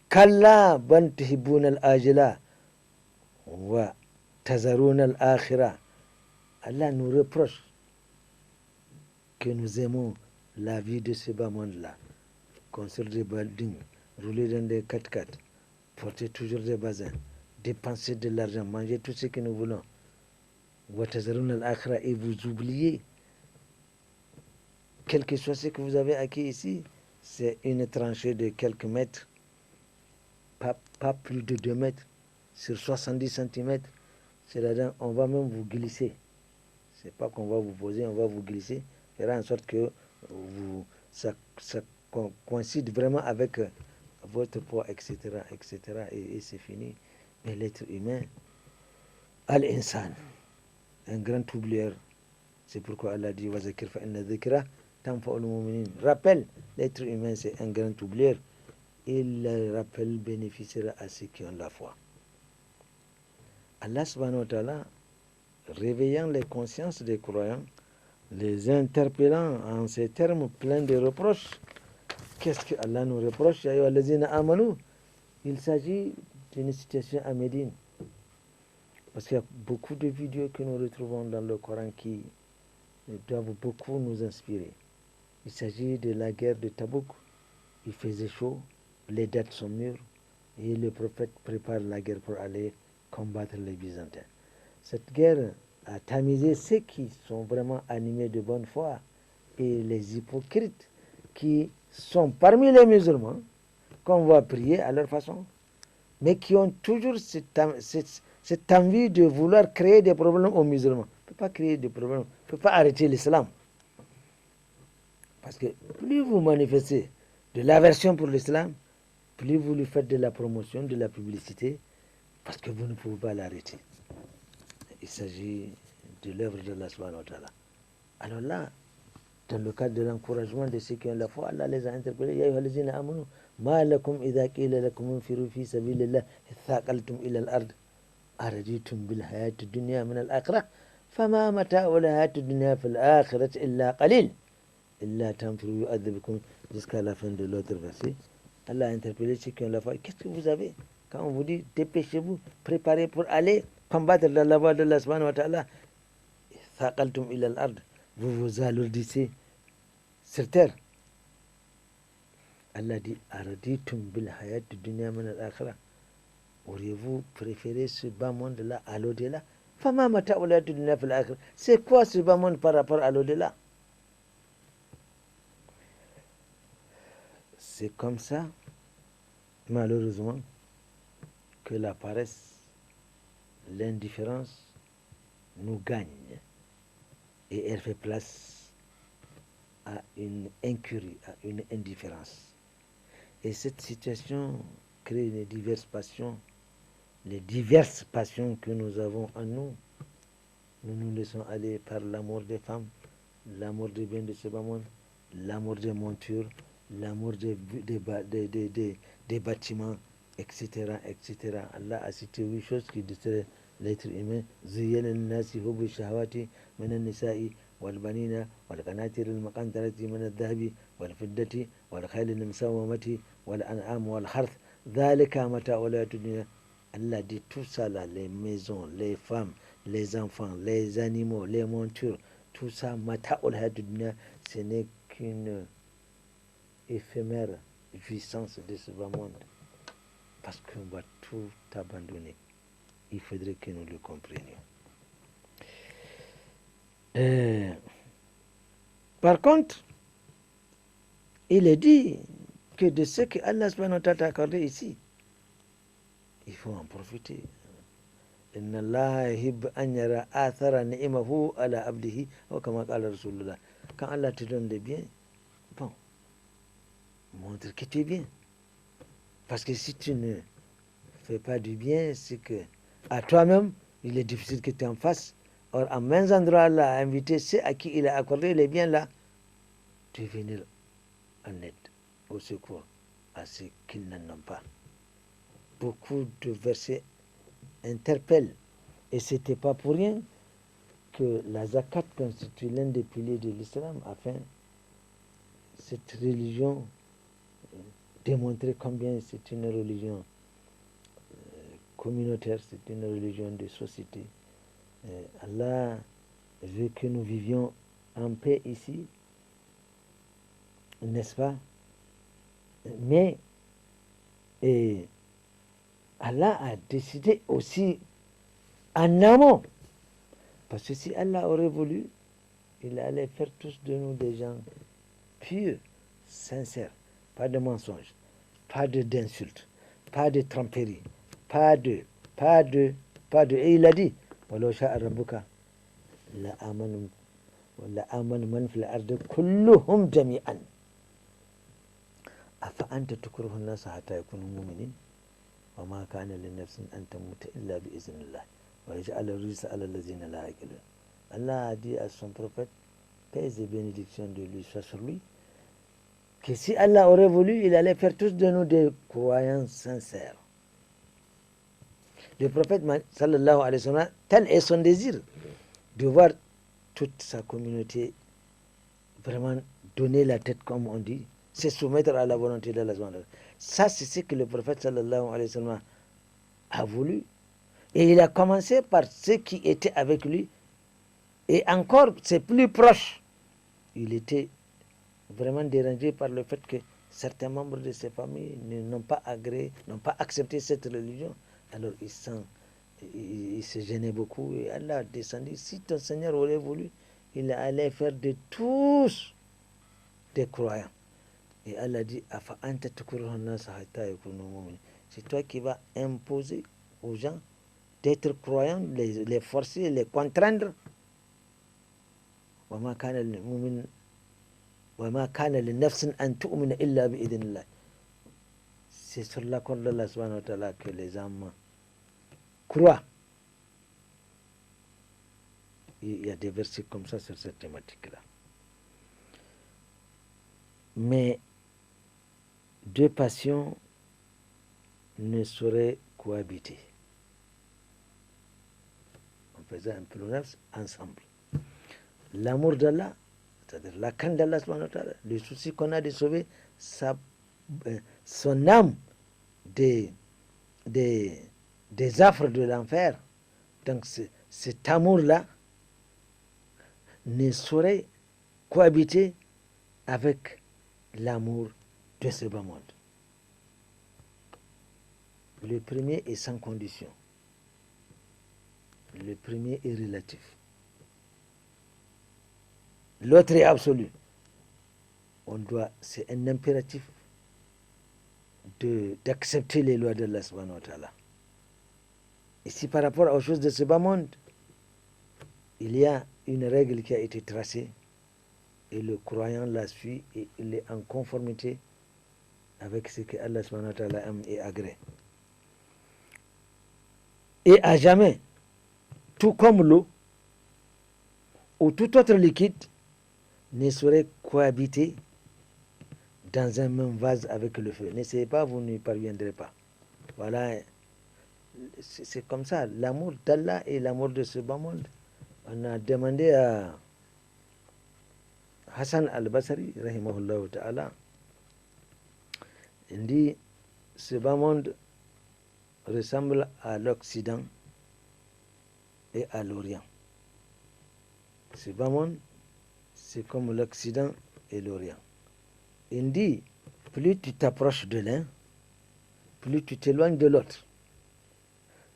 Kalla ban tuhibbuna al-ajila wa tazaruna al-akhirah. Allah nous reproche que nous aimons la vie de ce bas monde-là. Construire des buildings, rouler dans des 4x4, porter toujours des bazins, dépenser de l'argent, manger tout ce que nous voulons. Wa tazaruna al-akhirah, et vous oubliez, quel que soit ce que vous avez acquis ici, c'est une tranchée de quelques mètres, pas plus de 2 mètres, sur 70 cm. C'est-à-dire, on va même vous glisser. C'est pas qu'on va vous poser, on va vous glisser, faire en sorte que ça coïncide vraiment avec votre poids, etc., etc., et c'est fini. Mais l'être humain, al-insan, un grand oublieur, c'est pourquoi Allah dit wa zakir fa inna dhikra tanfa'ul mu'minin. Rappel, l'être humain c'est un grand oublieur, et le rappel bénéficiera à ceux qui ont la foi. Allah subhanahu wa ta'ala, réveillant les consciences des croyants, les interpellant en ces termes pleins de reproches. Qu'est-ce que Allah nous reproche? Ya ayyuhallazina amanu. Il s'agit d'une situation à Médine. Parce qu'il y a beaucoup de vidéos que nous retrouvons dans le Coran qui doivent beaucoup nous inspirer. Il s'agit de la guerre de Tabouk. Il faisait chaud, les dates sont mûres, et le prophète prépare la guerre pour aller combattre les Byzantins. Cette guerre a tamisé ceux qui sont vraiment animés de bonne foi et les hypocrites qui sont parmi les musulmans, qu'on va prier à leur façon, mais qui ont toujours cette envie de vouloir créer des problèmes aux musulmans. On ne peut pas créer des problèmes, on ne peut pas arrêter l'islam. Parce que plus vous manifestez de l'aversion pour l'islam, plus vous lui faites de la promotion, de la publicité, parce que vous ne pouvez pas l'arrêter. Il s'agit de l'œuvre d'Allah subhanahu wa ta'ala. Alors là, dans le cadre de l'encouragement de ceux qui ont la foi, Allah les a interpellés. Ya ayyuhallazina amanu, ma lakum idha qila lakum infiru fi sabilillah thaqaltum ila al-ard araditum bil hayati dunya min al-akhirah fama mata'u al-hayati dunya fil akhirati illa qalil illa tanfiru yu'adhibukum, jusqu'à la fin de l'autre verset. Allah a interpellé ceux qui ont la foi. Qu'est-ce que vous avez quand on vous dit dépêchez-vous, préparez pour aller combattre dans la voie d'Allah subhanahu wa ta'ala? Thaqaltum ila al-ard, vous vous alourdissez sur terre. Allah dit araditum bil hayati dunya min al-akhirah. Auriez-vous préféré ce bas monde-là à l'au-delà? Fama mata'ul hayati dunya fil akhirah. C'est quoi ce bas monde par rapport à l'au-delà? C'est comme ça, malheureusement, que la paresse, l'indifférence, nous gagne et elle fait place à une incurie, à une indifférence. Et cette situation crée les diverses passions que nous avons en nous. Nous nous laissons aller par l'amour des femmes, l'amour des biens de ce bas monde, l'amour des montures, l'amour des bâtiments, etc., etc. Allah a cité 8 choses qui distraient l'être humain. زين للناس حب الشهوات من النساء والبنين والقناطير المقنطرة من الذهب والفضة والخيل المسومة والأنعام والحرث ذلك متاع الحياة الدنيا. Allah dit tout ça là, les maisons, les femmes, les enfants, les animaux, les montures, tout ça, mata'ul hayatid dunya, ce n'est qu'une éphémère jouissance de ce bas monde. Parce qu'on va tout abandonner. Il faudrait que nous le comprenions. Par contre, il est dit que de ce que Allah subhanahu wa ta'ala a accordé ici, il faut en profiter. Inna Allah yuhibbu an yara athara ni'mahu ala abdihi wa kama qala Rasulullah. Quand Allah te donne des biens, bon, montre que tu es bien. Parce que si tu ne fais pas du bien, c'est que à toi-même, il est difficile que tu en fasses. Or, à maints endroits, Allah a invité ceux à qui il a accordé les biens là, de venir en aide, au secours, à ceux qui n'en ont pas. Beaucoup de versets interpellent. Et ce n'était pas pour rien que la zakat constitue l'un des piliers de l'islam, afin cette religion démontrer combien c'est une religion communautaire, c'est une religion de société. Allah veut que nous vivions en paix ici, n'est-ce pas? Mais Allah a décidé aussi en amont, parce que si Allah aurait voulu, il allait faire tous de nous des gens purs, sincères, pas de mensonges, pas d'insultes, pas de tromperies, pas de. Et il a dit, وَلَوْ شَاءَ رَبُّكَ لَآمَنَ مَنْ فِي الْأَرْضِ كُلُّهُمْ جَمِيعًا أَفَأَنْتَ تُكْرِهُ النَّاسَ حَتَّى يَكُونُوا مُؤْمِنِينَ وَمَا كَانَ لِنَفْسٍ أَنْ تَمُوتَ إِلَّا بِإِذْنِ اللَّهِ وَيَجْعَلُ الرِّجْسَ عَلَى الَّذِينَ لَا يَعْقِلُونَ. Allah a dit à son prophète, paix et bénédiction de lui soit sur lui, que si Allah aurait voulu, il allait faire tous de nous des croyants sincères. Le prophète sallallahu alayhi wa sallam, tel est son désir de voir toute sa communauté vraiment donner la tête, comme on dit, se soumettre à la volonté d'Allah. Ça, c'est ce que le prophète sallallahu alayhi wa sallam a voulu. Et il a commencé par ceux qui étaient avec lui. Et encore, c'est plus proche. Il était vraiment dérangé par le fait que certains membres de ses familles n'ont pas agréé, n'ont pas accepté cette religion. Alors il se gênait beaucoup et Allah a descendu. Si ton Seigneur aurait voulu, il allait faire de tous des croyants. Et Allah dit, c'est toi qui vas imposer aux gens d'être croyants, les forcer, les contraindre. C'est sur l'accord d'Allah subhanahu wa ta'ala que les âmes croient. Il y a des versets comme ça sur cette thématique-là. Mais deux passions ne sauraient cohabiter. On faisait un pluriel ensemble. L'amour d'Allah, c'est-à-dire la crainte d'Allah, le souci qu'on a de sauver son âme des affres de l'enfer. Donc cet amour-là ne saurait cohabiter avec l'amour de ce bas monde. Le premier est sans condition. Le premier est relatif. L'autre est absolu. C'est un impératif d'accepter les lois d'Allah subhanahu wa ta'ala. Ici, par rapport aux choses de ce bas monde, il y a une règle qui a été tracée et le croyant la suit et il est en conformité avec ce que Allah subhanahu wa ta'ala aime et agrée. Et à jamais, tout comme l'eau ou tout autre liquide ne saurait cohabiter dans un même vase avec le feu. N'essayez pas, vous n'y parviendrez pas. Voilà, c'est comme ça. L'amour d'Allah et l'amour de ce bas monde. On a demandé à Hassan al-Basri, rahimahullah ta'ala, il dit, ce bas monde ressemble à l'Occident et à l'Orient. Ce bas monde, c'est comme l'Occident et l'Orient. Il dit, plus tu t'approches de l'un, plus tu t'éloignes de l'autre.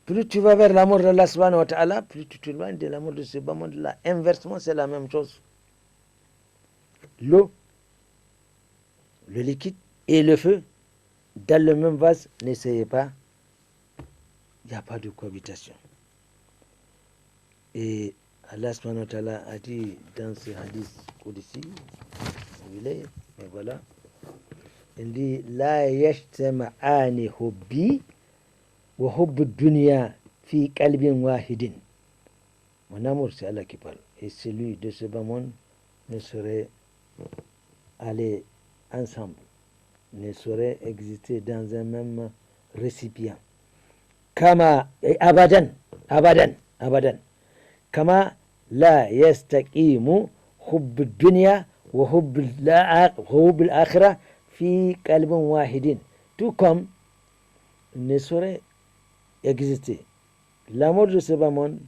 Plus tu vas vers l'amour d'Allah subhanahu wa ta'ala, plus tu t'éloignes de l'amour de ce bas monde-là. Inversement, c'est la même chose. L'eau, le liquide et le feu, dans le même vase, n'essayez pas. Il n'y a pas de cohabitation. Et Allah subhanahu wa ta'ala a dit dans ce hadith Qudsi, mais voilà, il dit La yajtama'ani hubbi wa hubbu dunya fi qalbin wahidin. Mon amour, c'est Allah qui parle. Et celui de ce bas monde ne saurait aller ensemble, ne saurait exister dans un même récipient. Kama abadan, abadan, abadan. Kama la yastaqimu hubb dunya wa hubb al-akhirah fi qalbin wahidin. Tout comme ne saurait exister l'amour de ce bas monde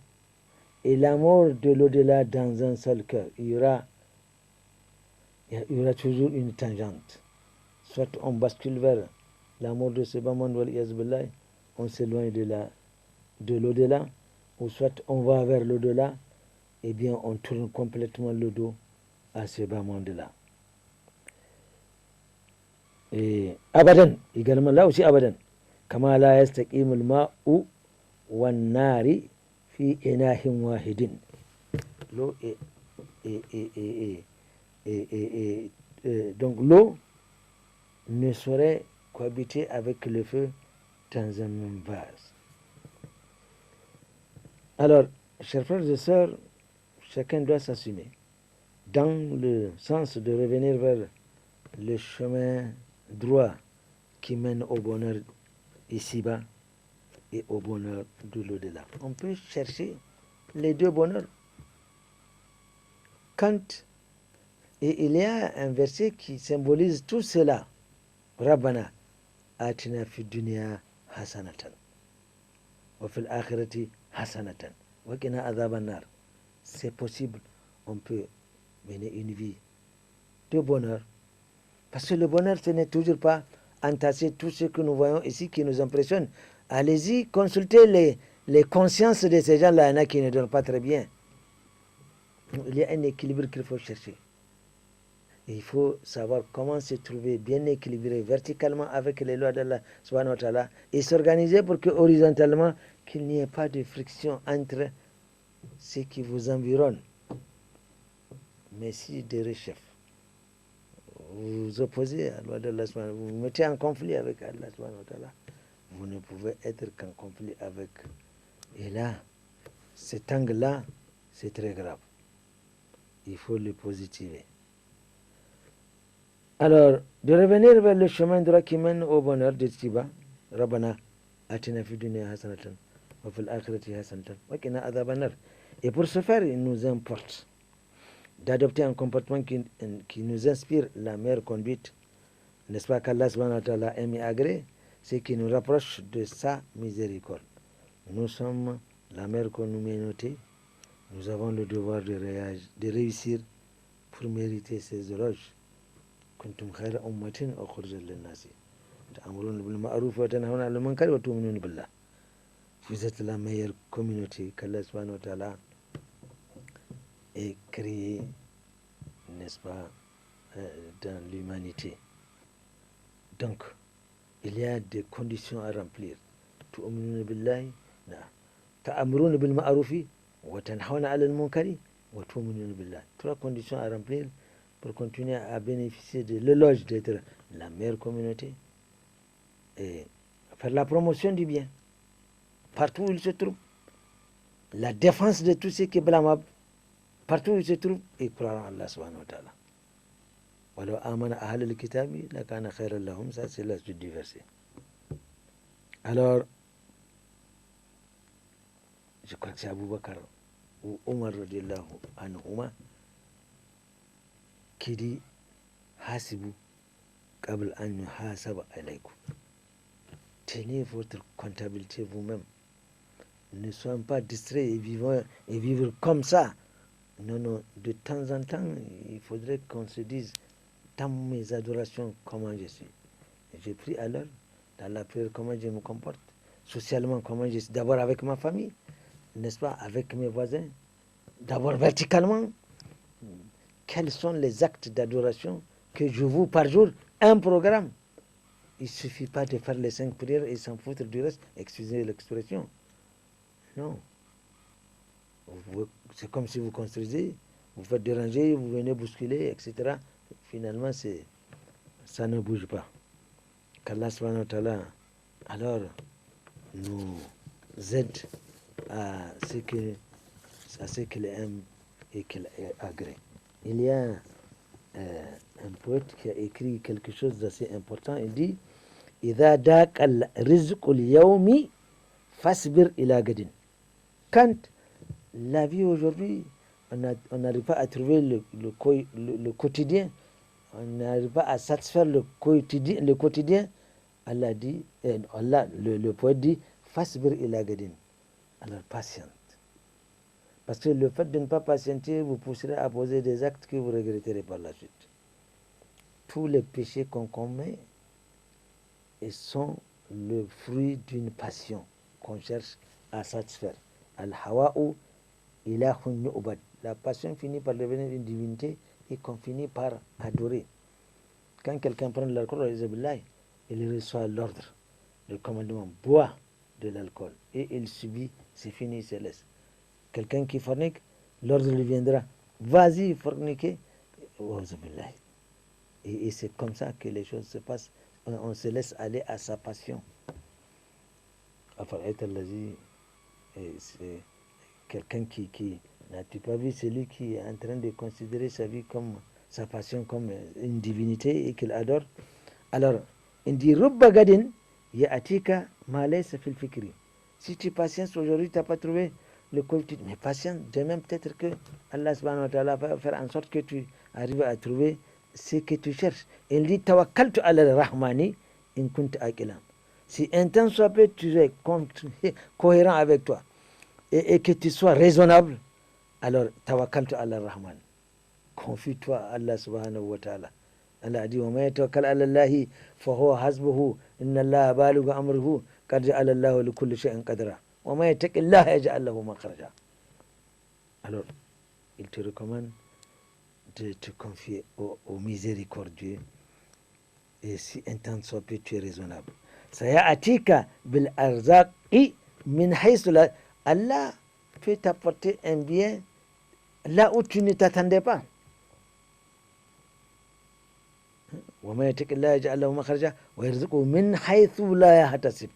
et l'amour de l'au-delà dans un seul cœur. Il y aura toujours une tangente. Soit on bascule vers l'amour de ce bas monde, on s'éloigne de l'au-delà, ou soit on va vers l'au-delà, et bien on tourne complètement le dos à ce bas monde-là. Et abadan, également là aussi abadan. Kama la yastaqimul ma'u wan nari fi inahin wahidin. L'eau donc l'eau ne saurait cohabiter avec le feu dans un même vase. Alors, chers frères et sœurs, chacun doit s'assumer dans le sens de revenir vers le chemin droit qui mène au bonheur ici-bas et au bonheur de l'au-delà. On peut chercher les deux bonheurs. Et il y a un verset qui symbolise tout cela. Rabbana atina fid dunya hasanatan wa fil akhirati hasanatan wa qina adhaban nar. C'est possible, on peut mener une vie de bonheur. Parce que le bonheur, ce n'est toujours pas entasser tout ce que nous voyons ici qui nous impressionne. Allez-y, consultez les consciences de ces gens-là. Il y en a qui ne donnent pas très bien. Il y a un équilibre qu'il faut chercher. Et il faut savoir comment se trouver bien équilibré verticalement avec les lois d'Allah subhanahu wa ta'ala et s'organiser pour que horizontalement, qu'il n'y ait pas de friction entre ce qui vous environne. Mais si des chefs vous vous opposez à la loi d'Allah, vous vous mettez en conflit avec Allah subhanahu wa ta'ala, vous ne pouvez être qu'en conflit avec. Et là, cet angle-là, c'est très grave. Il faut le positiver. Alors, de revenir vers le chemin droit qui mène au bonheur de Tiba, Rabbana, atina fi dunya hasanatan, wa fil akhirati hasanatan, wa qina adhaban nar. Et pour ce faire, il nous importe d'adopter un comportement qui nous inspire la meilleure conduite, n'est-ce pas qu'Allah subhanahu wa ta'ala aime et agrée, c'est qui nous rapproche de sa miséricorde. Nous sommes la meilleure communauté, nous avons le devoir de réussir pour mériter ces éloges. كنتم خير أمة أخرجت للناس تأمرون بالمعروف وتنهون عن المنكر وتؤمنون بالله. Vous êtes la meilleure communauté qu'Allah subhanahu wa ta'ala ait créée, n'est-ce pas, dans l'humanité. Donc, il y a des conditions à remplir. تؤمنون بالله, تأمرون بالمعروف وتنحون على المنكر وتؤمنون بالله. 3 conditions à remplir pour continuer à bénéficier de l'éloge d'être la meilleure communauté et faire la promotion du bien partout où il se trouve, la défense de tout ce qui est blâmable partout où il se trouve, et croire en Allah subhanahu wa ta'ala. ولو آمن أهل الكتاب لكان خيرا لهم. Ça c'est la suite du verset. Alors je crois que c'est Abu Bakr ou Omar radiallahu anhuma qui dit Hasibu qabl an yuhasaba alaykum. Tenez votre comptabilité vous-même. Ne soyez pas distraits et vivre comme ça. Non, non, de temps en temps, il faudrait qu'on se dise dans mes adorations comment je suis. J'ai pris à l'heure, dans la prière comment je me comporte, socialement comment je suis, d'abord avec ma famille, n'est-ce pas, avec mes voisins, d'abord verticalement, quels sont les actes d'adoration que je voue par jour, un programme. Il ne suffit pas de faire les 5 prières et s'en foutre du reste, excusez l'expression. Non. C'est comme si vous construisez, vous faites déranger, vous venez bousculer, etc. Finalement, ça ne bouge pas. Qu'Allah subhanahu wa ta'ala alors nous aide à ce qu'il aime et qu'il agrée. Il y a un poète qui a écrit quelque chose d'assez important. Il dit إذا داق الرزق اليومي فاصبر إلى غد. Quand la vie aujourd'hui, on n'arrive pas à trouver le quotidien, on n'arrive pas à satisfaire le quotidien, Allah dit, le poète dit, fasbir ila gadin. Alors patiente. Parce que le fait de ne pas patienter vous pousserait à poser des actes que vous regretterez par la suite. Tous les péchés qu'on commet sont le fruit d'une passion qu'on cherche à satisfaire. Al-hawa'u ilahun yu'bad. La passion finit par devenir une divinité et qu'on finit par adorer. Quand quelqu'un prend de l'alcool, il reçoit l'ordre, le commandement, bois de l'alcool. Et il subit, c'est fini, il se laisse. Quelqu'un qui fornique, l'ordre lui viendra, vas-y forniquer. Et c'est comme ça que les choses se passent. On se laisse aller à sa passion. C'est quelqu'un qui n'a-tu pas vu celui qui est en train de considérer sa vie comme sa passion comme une divinité et qu'il adore. Alors il dit Rubba gadin ya'atika ma laysa fil fikri. Si tu patientes aujourd'hui, tu n'as pas trouvé le quotidien, mais patiente, demain peut-être que Allah subhanahu wa ta'ala va faire en sorte que tu arrives à trouver ce que tu cherches. Il dit tawakkaltu ala rahmani in kunta aqilan. Si un temps soit peu tu es cohérent avec toi et que tu sois raisonnable, alors tawakkaltu ala rahman. Confie-toi à Allah subhanahu wa ta'ala. Allah a dit wa may tawakkal ala Allah fa huwa hasbuhu inna Allah balighu amrihi qad ja'ala Allah li kulli shay'in qadra wa may yattaqillaha yaj'al lahu makhraja. Alors il te recommande de te confier au miséricordieux et si un temps soit peu tu es raisonnable. Sayatika bil arzaqi min haythu la. Allah peut t'apporter un bien là où tu ne t'attendais pas. وَمَا يَتَّقِ اللَّهَ يَجْعَلْ لَهُ مَخْرَجًا وَيَرْزُقْهُ مِنْ حَيْثُ لَا يَحْتَسِبُ.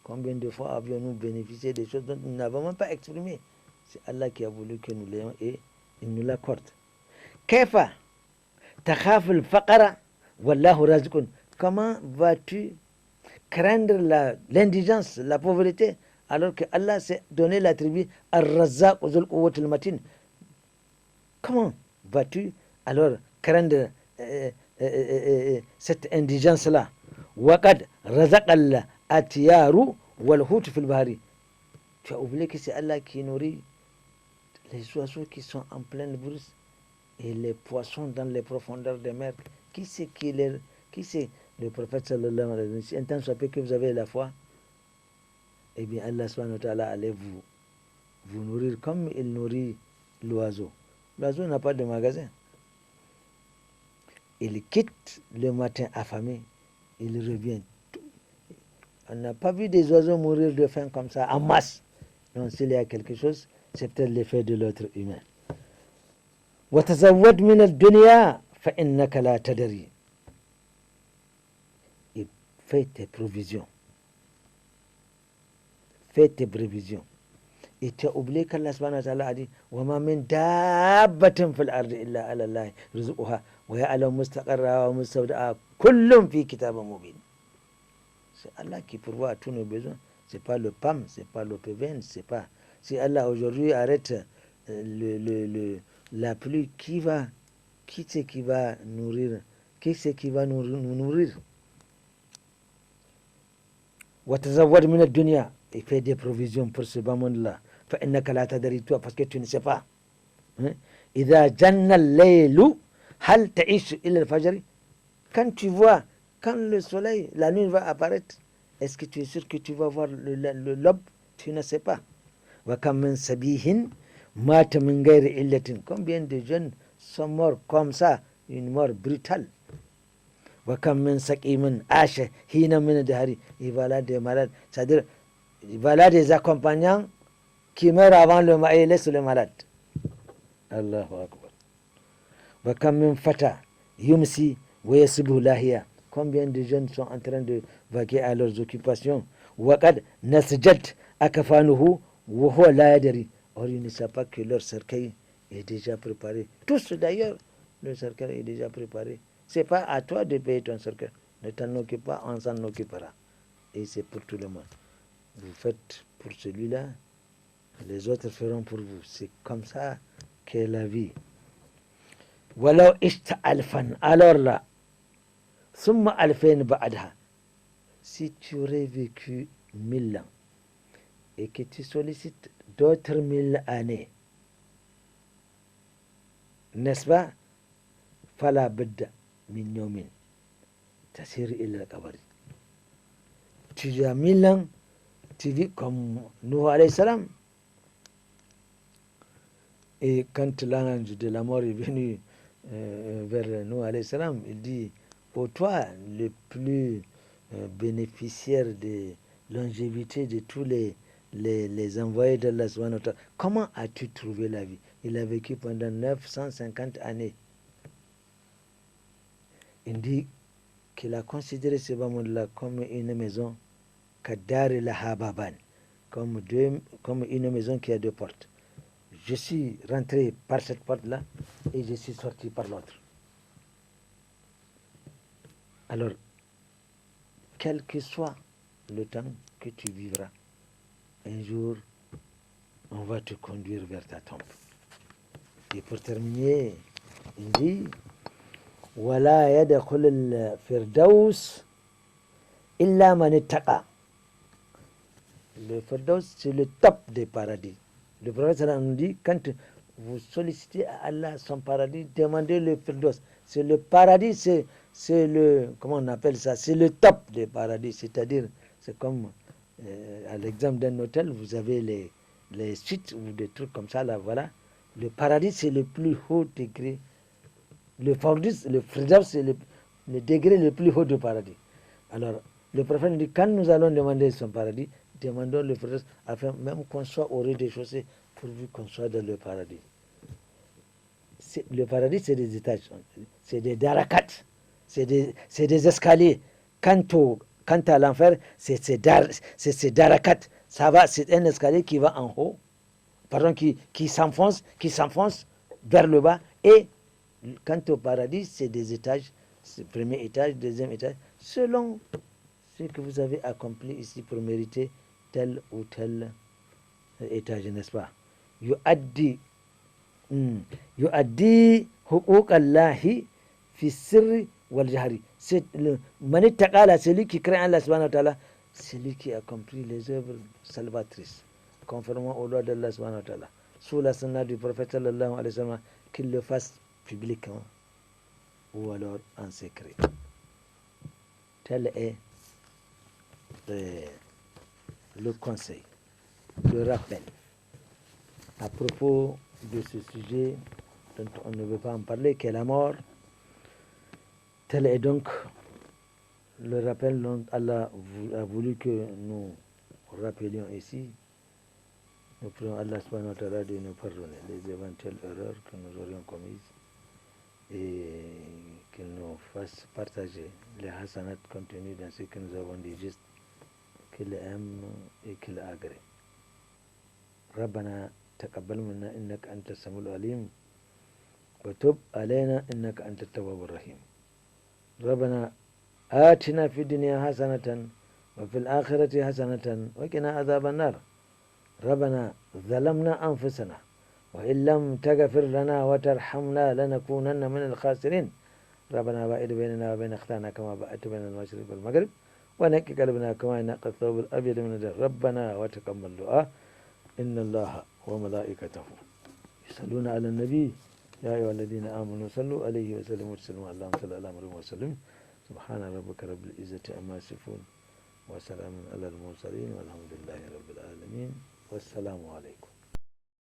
Combien de fois avions-nous bénéficié des choses dont nous n'avons même pas exprimé? C'est Allah qui a voulu que nous l'ayons et il nous l'accorde. كيف تخاف الفقر والله رازق. Comment vas-tu craindre l'indigence, la pauvreté, alors que Allah s'est donné l'attribut Ar-Razzaq Zul Quwwatil Matin? Comment vas-tu alors craindre cette indigence-là? Waqad razaqal atiyaru wal hut fil bahri. Tu as oublié que c'est Allah qui nourrit les oiseaux qui sont en pleine brousse et les poissons dans les profondeurs des mers. Qui c'est le prophète sallallahu alayhi wa sallam? Si un temps soit peu que vous avez la foi, eh bien Allah subhanahu wa ta'ala allait vous nourrir comme il nourrit l'oiseau. L'oiseau n'a pas de magasin. Il quitte le matin affamé, il revient. On n'a pas vu des oiseaux mourir de faim comme ça, en masse. Non, s'il y a quelque chose, c'est peut-être l'effet de l'autre humain. وَتَزَوَّدْ مِنَ الدُّنْيَا فَإِنَّكَ لَا تَدْرِي. Et fais tes provisions. Fais tes prévisions. Et tu as oublié qu'Allah subhanahu wa ta'ala a dit وَمَا مِن دَابَّةٍ فِي الْأَرْضِ إِلَّا عَلَى اللَّهِ رِزْقُهَا وَيَعْلَمُ مُسْتَقَرَّهَا وَمُسْتَوْدَعَهَا كُلٌّ فِي كِتَابٍ مُبِينٍ. C'est Allah qui pourvoit à tous nos besoins. C'est pas le PAM, c'est pas le PVN, c'est pas. Si Allah aujourd'hui arrête la pluie, qui c'est qui va nourrir, qui c'est qui va nous nourrir? وَتَزَوَّدْ مِنَ الدُّنْيَا. Et fais des provisions pour ce bas monde-là. فَإِنَّكَ لَا تَدْرِي, toi, parce que tu ne sais pas. إِذَا جَنَّ اللَّيْلُ هَلْ تَعِيشُ إِلَّا الْفَجْرِ. Quand tu vois, quand le soleil, la lune va apparaître, est-ce que tu es sûr que tu vas voir l'aube? Tu ne sais pas. وَكَمْ مِنْ سَبِيهٍ مَاتَ مِنْ غَيْرِ إِلَّةٍ. Combien de jeunes sont morts comme ça, une mort brutale. وَكَمْ مِنْ سَقِيمٍ عَاشَ حِينًا مِنَ الدَّهْرِ. Et voilà des malades, c'est-à-dire, voilà des accompagnants qui meurent avant le malade et laissent le malade. Allahu Akbar. وَكَمْ مِنْ فَتَى يُمْسِي وَيَصْبِحُ لَاهِيًا. Combien de jeunes sont en train de vaquer à leurs occupations. وَقَدْ نَسْجَتْ أَكْفَانُهُ وَهُوَ لَا يَدْرِي. Or, ils ne savent pas que leur cercueil est déjà préparé. Tous d'ailleurs, le cercueil est déjà préparé. C'est pas à toi de payer ton cercueil. Ne t'en occupe pas, on s'en occupera. Et c'est pour tout le monde. Vous faites pour celui-là, les autres feront pour vous. C'est comme ça qu'est la vie. وَلَوْ إِشْتَ أَلْفًا. Alors là, ثُمَّ أَلْفَيْنِ بَعْدَهَا. Si tu aurais vécu 1000 ans et que tu sollicites d'autres 1000 années, n'est-ce pas? فَلَا بُدَّ مِنْ يَوْمٍ تَسِيرُ إِلَى الْقَبْرِ. Tu as 1000 ans, tu vis comme Nuh alayhi salam. Et quand l'ange de la mort est venu vers Nuh alayhi salam, il dit, pour toi, le plus bénéficiaire de longévité de tous les envoyés d'Allah subhanahu wa ta'ala, comment as-tu trouvé la vie? Il a vécu pendant 950 années. Il dit qu'il a considéré ce monde-là comme une maison, kadari laha baban, comme une maison qui a deux portes. Je suis rentré par cette porte-là et je suis sorti par l'autre. Alors, quel que soit le temps que tu vivras, un jour, on va te conduire vers ta tombe. Et pour terminer, il dit وَلَا يَدْخُلُ الْفِرْدَوْسِ إِلَّا مَنِ اتَّقَى. Le Firdaus, c'est le top des paradis. Le prophète nous dit, quand vous sollicitez à Allah son paradis, demandez le Firdaus. C'est le paradis, c'est le, comment on appelle ça? C'est le top des paradis. C'est-à-dire, c'est comme, à l'exemple d'un hôtel, vous avez les suites ou des trucs comme ça, là, voilà. Le paradis, c'est le plus haut degré. Le Firdaus, c'est le degré le plus haut du paradis. Alors, le prophète nous dit, quand nous allons demander son paradis, demandons le Firdaus, afin même qu'on soit au rez-de-chaussée, pourvu qu'on soit dans le paradis. Le paradis, c'est des étages, c'est des darakats, c'est des escaliers. Quant à l'enfer, c'est darakats. Ça va, c'est un escalier qui va en haut, pardon, qui s'enfonce vers le bas. Et quant au paradis, c'est des étages, premier étage, deuxième étage, selon ce que vous avez accompli ici pour mériter tel ou tel étage, n'est-ce pas? يؤدي حقوق الله في السر والجهر. C'est le Manitakala, celui qui craint Allah subhanahu wa ta'ala, celui qui accomplit les œuvres salvatrices, conformément aux lois d'Allah subhanahu wa ta'ala, sous la sunna du prophète sallallahu alayhi wa sallam, qu'il le fasse publiquement ou alors en secret. Tel est le conseil, le rappel à propos de ce sujet dont on ne veut pas en parler, qu'est la mort. Tel est donc le rappel dont Allah a voulu que nous rappelions ici. Nous prions Allah subhanahu wa ta'ala de nous pardonner les éventuelles erreurs que nous aurions commises et qu'il nous fasse partager les hasanats contenus dans ce que nous avons dit juste, qu'il aime et qu'il agrée. ربنا تقبل منا إنك أنت السميع العليم وتب علينا إنك أنت التواب الرحيم. ربنا آتنا في الدنيا حسنة وفي الآخرة حسنة وقنا عذاب النار. ربنا ظلمنا أنفسنا وإن لم تغفر لنا وترحمنا لنكونن من الخاسرين. ربنا باعد بيننا وبين أخطائنا كما باعدت بين المشرق والمغرب ونقي قلبنا كما ينقى الثوب الأبيض من الدنس. ربنا وتقبل دعاء إن الله وملائكته يصلون على النبي يا أيها الذين آمنوا صلوا عليه وسلموا تسليما. اللهم صل على محمد وسلم. سبحان ربك رب العزة عما يصفون وسلام على المرسلين والحمد لله رب العالمين والسلام عليكم.